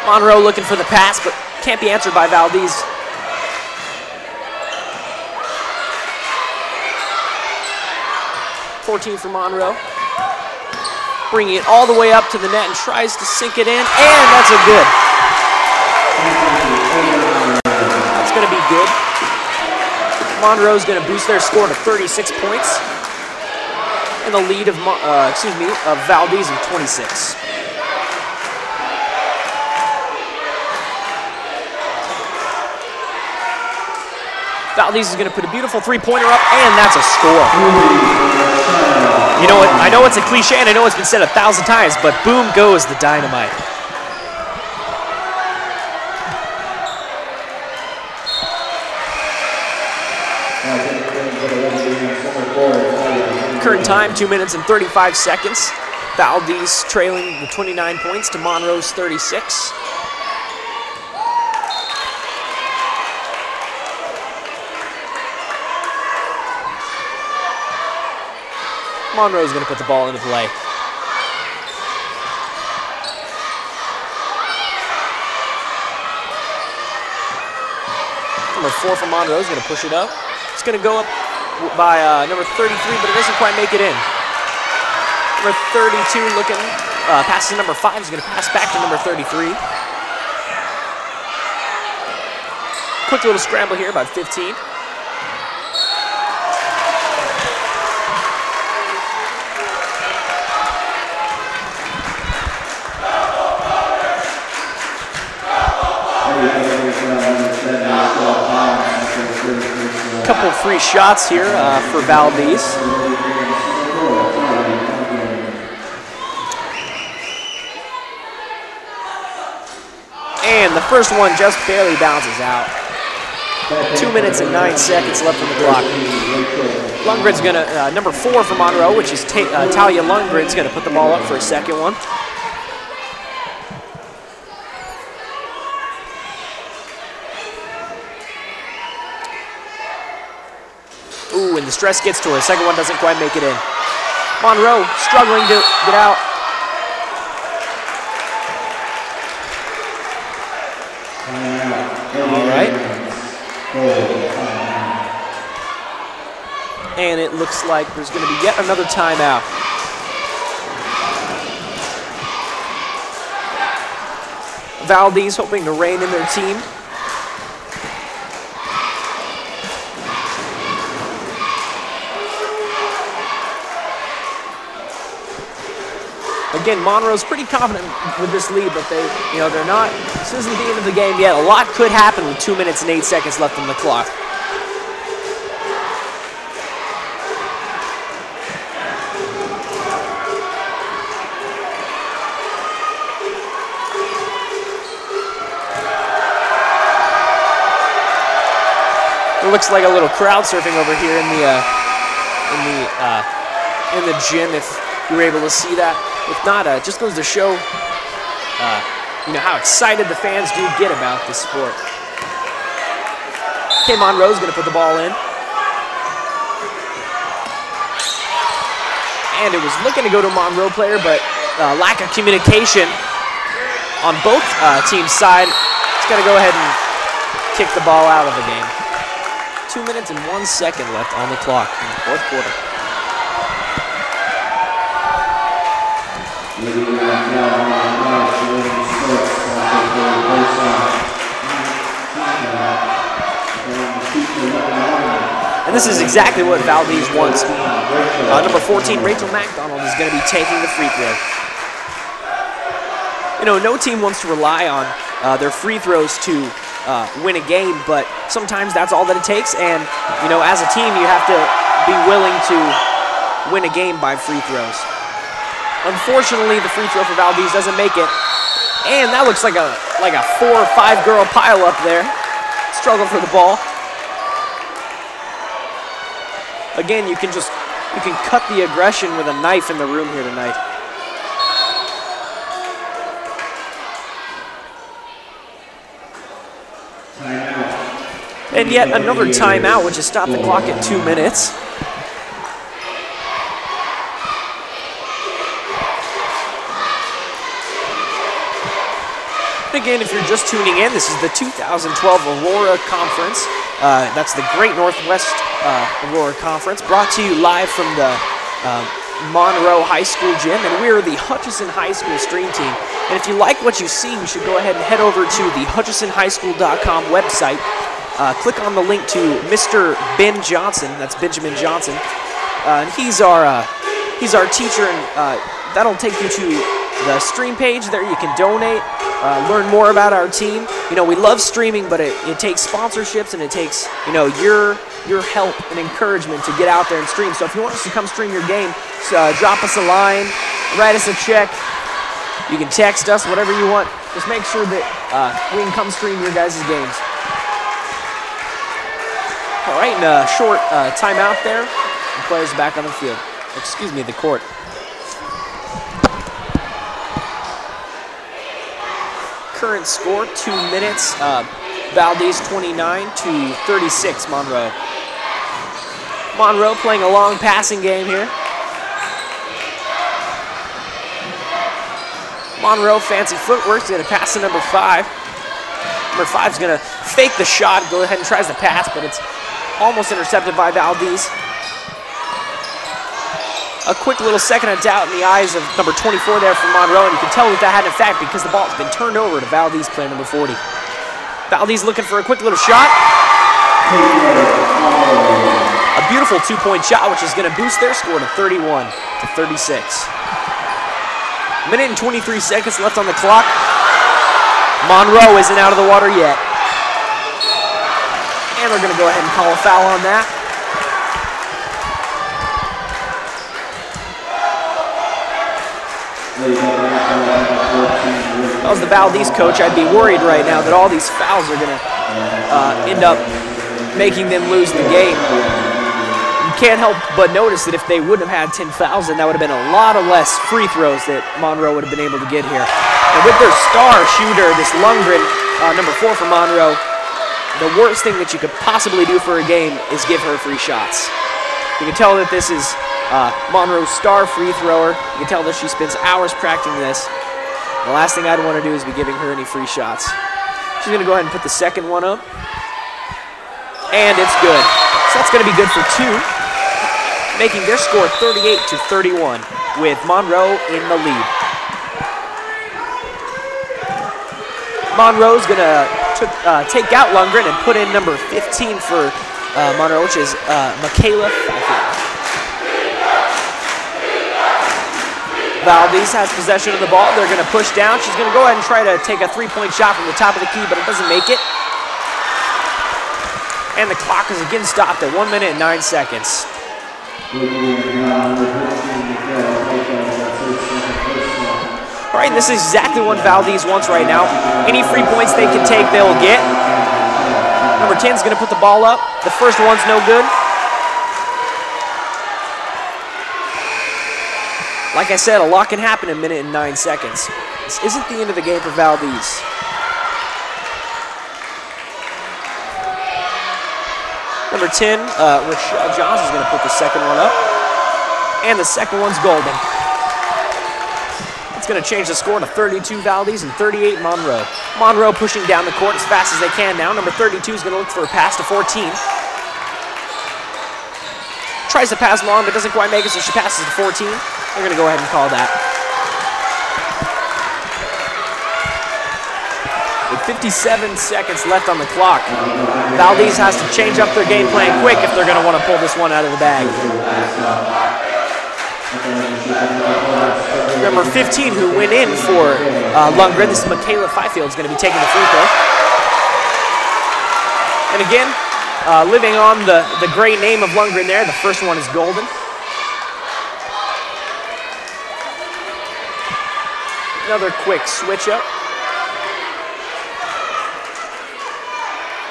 Monroe looking for the pass, but can't be answered by Valdez. .14 for Monroe. Bringing it all the way up to the net and tries to sink it in, and that's a good. That's going to be good. Monroe's going to boost their score to 36 points. And the lead of, of Valdez of 26. Valdez is going to put a beautiful three-pointer up, and that's a score. You know what? I know it's a cliche, and I know it's been said 1,000 times, but boom goes the dynamite. Current time, 2 minutes and 35 seconds. Valdez trailing with 29 points to Monroe's 36. Monroe's going to put the ball into play. Number 4 for Monroe is going to push it up. It's going to go up by number 33, but it doesn't quite make it in. Number 32 looking, passes to number 5, is going to pass back to number 33. Quick little scramble here, about 15. Couple free shots here for Valdez. And the first one just barely bounces out. 2 minutes and 9 seconds left on the clock. Lundgren's gonna, number 4 for Monroe, which is Talia Lundgren's gonna put the ball up for a second one. Ooh, and the stress gets to her. Second one doesn't quite make it in. Monroe struggling to get out. All right. And it looks like there's going to be yet another timeout. Valdez hoping to rein in their team. Again, Monroe's pretty confident with this lead, but they're not. This isn't the end of the game yet. A lot could happen with 2 minutes and 8 seconds left on the clock. It looks like a little crowd surfing over here in the gym. If you were able to see that. If not, it just goes to show, how excited the fans do get about this sport. Okay, Monroe's going to put the ball in. And it was looking to go to a Monroe player, but lack of communication on both teams' side. It's going to go ahead and kick the ball out of the game. 2 minutes and 1 second left on the clock in the fourth quarter. And this is exactly what Valdez wants. Number 14, Rachel McDonald, is going to be taking the free throw. No team wants to rely on their free throws to win a game, but sometimes that's all that it takes. And, you know, as a team, you have to be willing to win a game by free throws. Unfortunately, the free throw for Valdez doesn't make it. And that looks like a 4 or 5 girl pile up there. Struggle for the ball. Again, you can cut the aggression with a knife in the room here tonight. And yet another timeout, which has stopped the clock at 2 minutes. Again, if you're just tuning in, this is the 2012 Aurora Conference. That's the Great Northwest Aurora Conference, brought to you live from the Monroe High School gym, and we're the Hutchinson High School stream team. And if you like what you see, you should go ahead and head over to the HutchinsonHighSchool.com website. Click on the link to Mr. Ben Johnson. That's Benjamin Johnson. And he's our teacher, and that'll take you to the stream page. There you can donate, learn more about our team. You know, we love streaming, but it takes sponsorships, and it takes, you know, your help and encouragement to get out there and stream. So if you want us to come stream your game, drop us a line, write us a check. You can text us, whatever you want. Just make sure that we can come stream your guys' games. All right, and a short timeout there. The players back on the field. Excuse me, the court. Current score, 2 minutes. Valdez 29-36, Monroe. Monroe playing a long passing game here. Monroe, fancy footwork, is going to pass to number 5. Number 5 is going to fake the shot, go ahead and tries the pass, but it's almost intercepted by Valdez. A quick little second of doubt in the eyes of number 24 there from Monroe, and you can tell that had an effect because the ball's been turned over to Valdez, player number 40. Valdez looking for a quick little shot. A beautiful 2-point shot, which is going to boost their score to 31-36. Minute and 23 seconds left on the clock. Monroe isn't out of the water yet. And they're going to go ahead and call a foul on that. If I was the Valdez coach, I'd be worried right now that all these fouls are going to end up making them lose the game. You can't help but notice that if they wouldn't have had 10 fouls, then that would have been a lot of less free throws that Monroe would have been able to get here. And with their star shooter, this Lundgren, number 4 for Monroe, the worst thing that you could possibly do for a game is give her free shots. You can tell that this is Monroe's star free thrower. You can tell that she spends hours practicing this. The last thing I'd want to do is be giving her any free shots. She's going to go ahead and put the second one up. And it's good. So that's going to be good for 2, making their score 38-31 with Monroe in the lead. Monroe's going to take out Lundgren and put in number 15 for Monroe, which is Michaela Fifield. Valdez has possession of the ball. They're going to push down. She's going to go ahead and try to take a 3-point shot from the top of the key, but it doesn't make it. And the clock is again stopped at 1 minute and 9 seconds. All right, this is exactly what Valdez wants right now. Any free points they can take, they'll get. Number 10 is going to put the ball up. The first one's no good. Like I said, a lot can happen in 1 minute and 9 seconds. This isn't the end of the game for Valdez. Number 10, Rochelle Johnson is going to put the second one up. And the second one's golden. It's going to change the score to 32 Valdez and 38 Monroe. Monroe pushing down the court as fast as they can now. Number 32 is going to look for a pass to 14. Tries to pass long, but doesn't quite make it, so she passes to 14. They're going to go ahead and call that. With 57 seconds left on the clock, Valdez has to change up their game plan quick if they're going to want to pull this one out of the bag. Number 15, who went in for Lundgren, this is Michaela Fifield, is going to be taking the free throw. And again, living on the great name of Lundgren there, the first one is golden. Another quick switch up.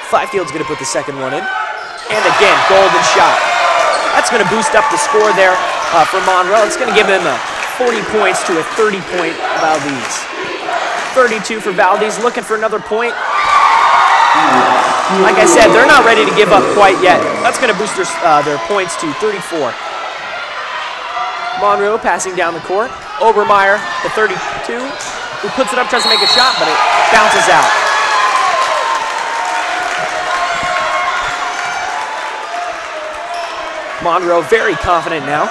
Fifield's going to put the second one in. And again, golden shot. That's going to boost up the score there for Monroe. It's going to give them a 40 points to a 30-point Valdez. 32 for Valdez, looking for another point. Like I said, they're not ready to give up quite yet. That's going to boost their points to 34. Monroe passing down the court. Obermeyer, the 32, who puts it up, tries to make a shot, but it bounces out. Monroe very confident now.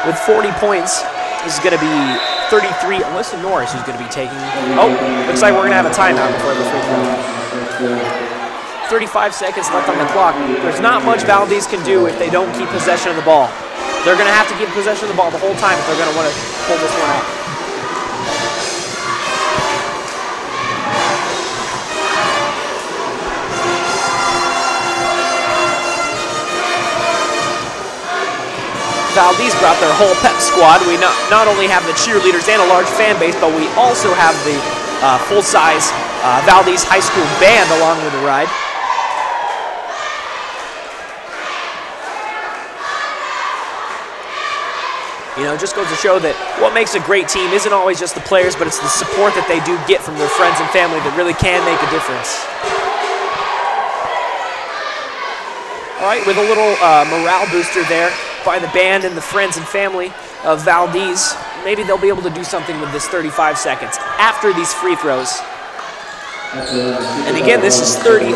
With 40 points, this is going to be 33. Alyssa Norris who's going to be taking. Oh, looks like we're going to have a timeout before the free throw. 35 seconds left on the clock. There's not much Valdez can do if they don't keep possession of the ball. They're going to have to keep possession of the ball the whole time if they're going to want to pull this one out. Valdez brought their whole pep squad. We not only have the cheerleaders and a large fan base, but we also have the full-size Valdez High School band along with the ride. You know, it just goes to show that what makes a great team isn't always just the players, but it's the support that they do get from their friends and family that really can make a difference. All right, with a little morale booster there by the band and the friends and family of Valdez, maybe they'll be able to do something with this 35 seconds after these free throws. And again, this is 33.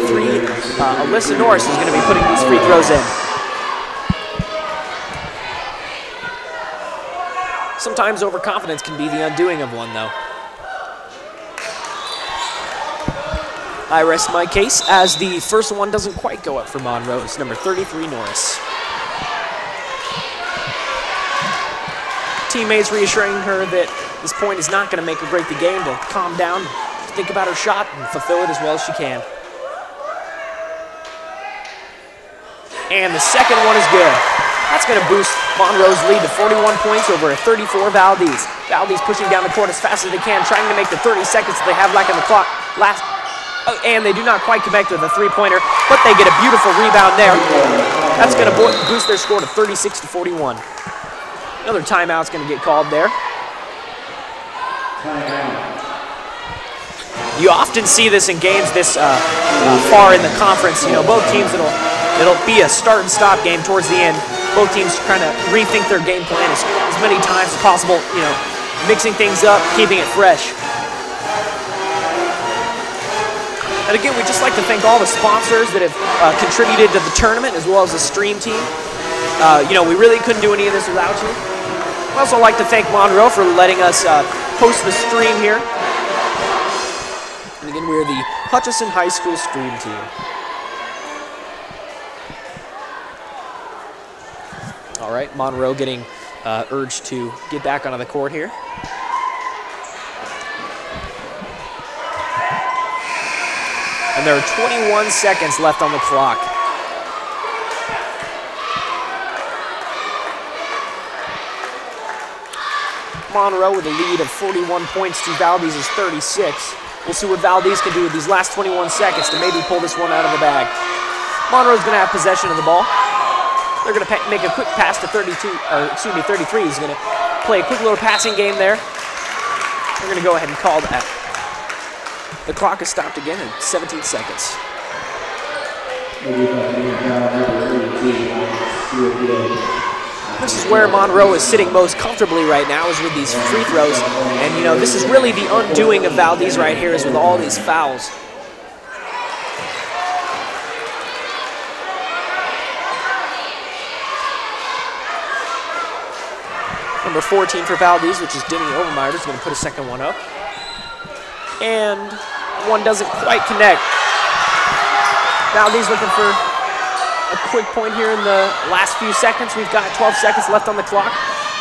Alyssa Norris is going to be putting these free throws in. Sometimes overconfidence can be the undoing of one, though. I rest my case as the first one doesn't quite go up for Monroe. It's number 33, Norris. Teammates reassuring her that this point is not going to make or break the game, to calm down, think about her shot, and fulfill it as well as she can. And the second one is good. That's going to boost Monroe's lead to 41 points over a 34 Valdez. Valdez pushing down the court as fast as they can, trying to make the 30 seconds that they have left on the clock last. And they do not quite connect with a three-pointer, but they get a beautiful rebound there. That's going to boost their score to 36 to 41. Another timeout's going to get called there. You often see this in games this far in the conference. You know, both teams, it'll be a start and stop game towards the end. Both teams trying to rethink their game plan as many times as possible, you know, mixing things up, keeping it fresh. And again, we'd just like to thank all the sponsors that have contributed to the tournament, as well as the stream team. You know, we really couldn't do any of this without you. I'd also like to thank Monroe for letting us host the stream here. And again, we're the Hutchinson High School stream team. All right, Monroe getting urged to get back onto the court here. And there are 21 seconds left on the clock. Monroe with a lead of 41 points to Valdez's 36. We'll see what Valdez can do with these last 21 seconds to maybe pull this one out of the bag. Monroe's going to have possession of the ball. They're going to make a quick pass to 33. He's going to play a quick little passing game there. We're going to go ahead and call that. The clock is stopped again in 17 seconds. This is where Monroe is sitting most comfortably right now, is with these free throws. And, you know, this is really the undoing of Valdez right here, is with all these fouls. Number 14 for Valdez, which is Demi Overmeyer, is going to put a second one up. And one doesn't quite connect. Valdez looking for a quick point here in the last few seconds. We've got 12 seconds left on the clock.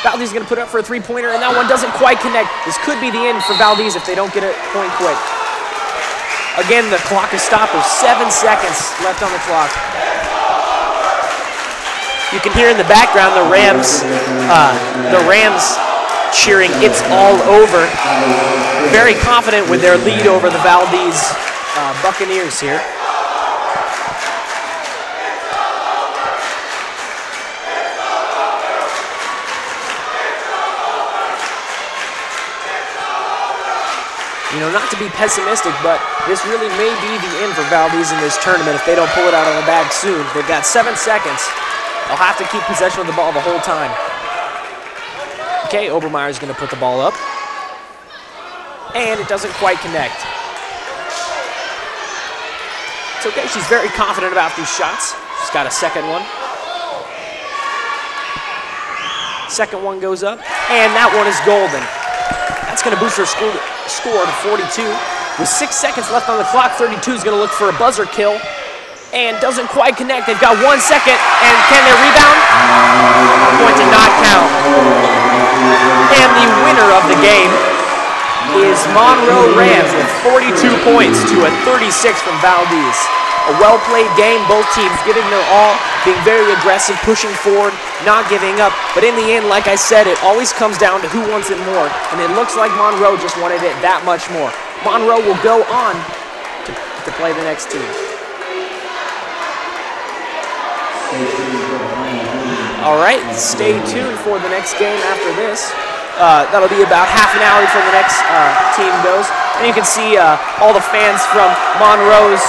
Valdez is going to put up for a three-pointer, and that one doesn't quite connect. This could be the end for Valdez if they don't get a point quick. Again, the clock is stopped with 7 seconds left on the clock. You can hear in the background the Rams cheering "It's all over." Very confident with their lead over the Valdez Buccaneers here. You know, not to be pessimistic, but this really may be the end for Valdez in this tournament if they don't pull it out of the bag soon. They've got 7 seconds. They'll have to keep possession of the ball the whole time. Okay, Obermeyer's going to put the ball up. And it doesn't quite connect. It's okay, she's very confident about these shots. She's got a second one. Second one goes up, and that one is golden. That's going to boost her score to 42. With 6 seconds left on the clock, 32 is going to look for a buzzer kill. And doesn't quite connect. They've got 1 second, and can they rebound? Going to not count. And the winner of the game is Monroe Rams with 42 points to a 36 from Valdez. A well-played game, both teams giving their all, being very aggressive, pushing forward, not giving up. But in the end, like I said, it always comes down to who wants it more. And it looks like Monroe just wanted it that much more. Monroe will go on to play the next team. All right, stay tuned for the next game after this. That'll be about half an hour before the next team goes. And you can see all the fans from Monroe's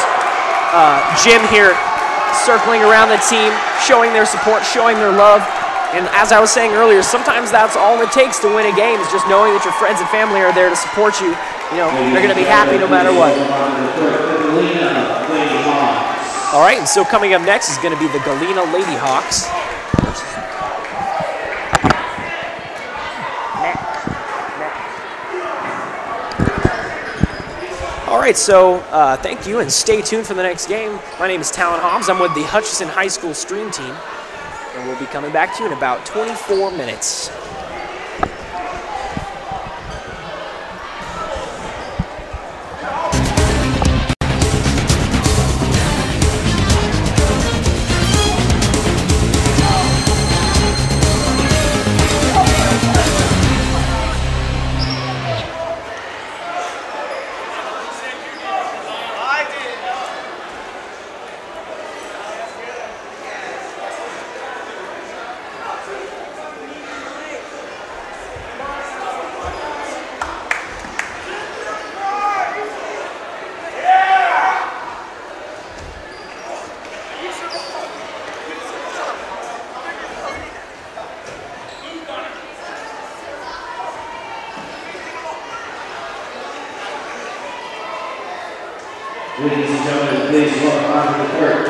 gym here circling around the team, showing their support, showing their love. And as I was saying earlier, sometimes that's all it takes to win a game, is just knowing that your friends and family are there to support you. You know, they're going to be happy no matter what. All right, and so coming up next is going to be the Galena Lady Hawks. All right, so thank you, and stay tuned for the next game. My name is Talon Hobbs. I'm with the Hutchinson High School Stream Team, and we'll be coming back to you in about 24 minutes. Ladies and gentlemen, please welcome onto the court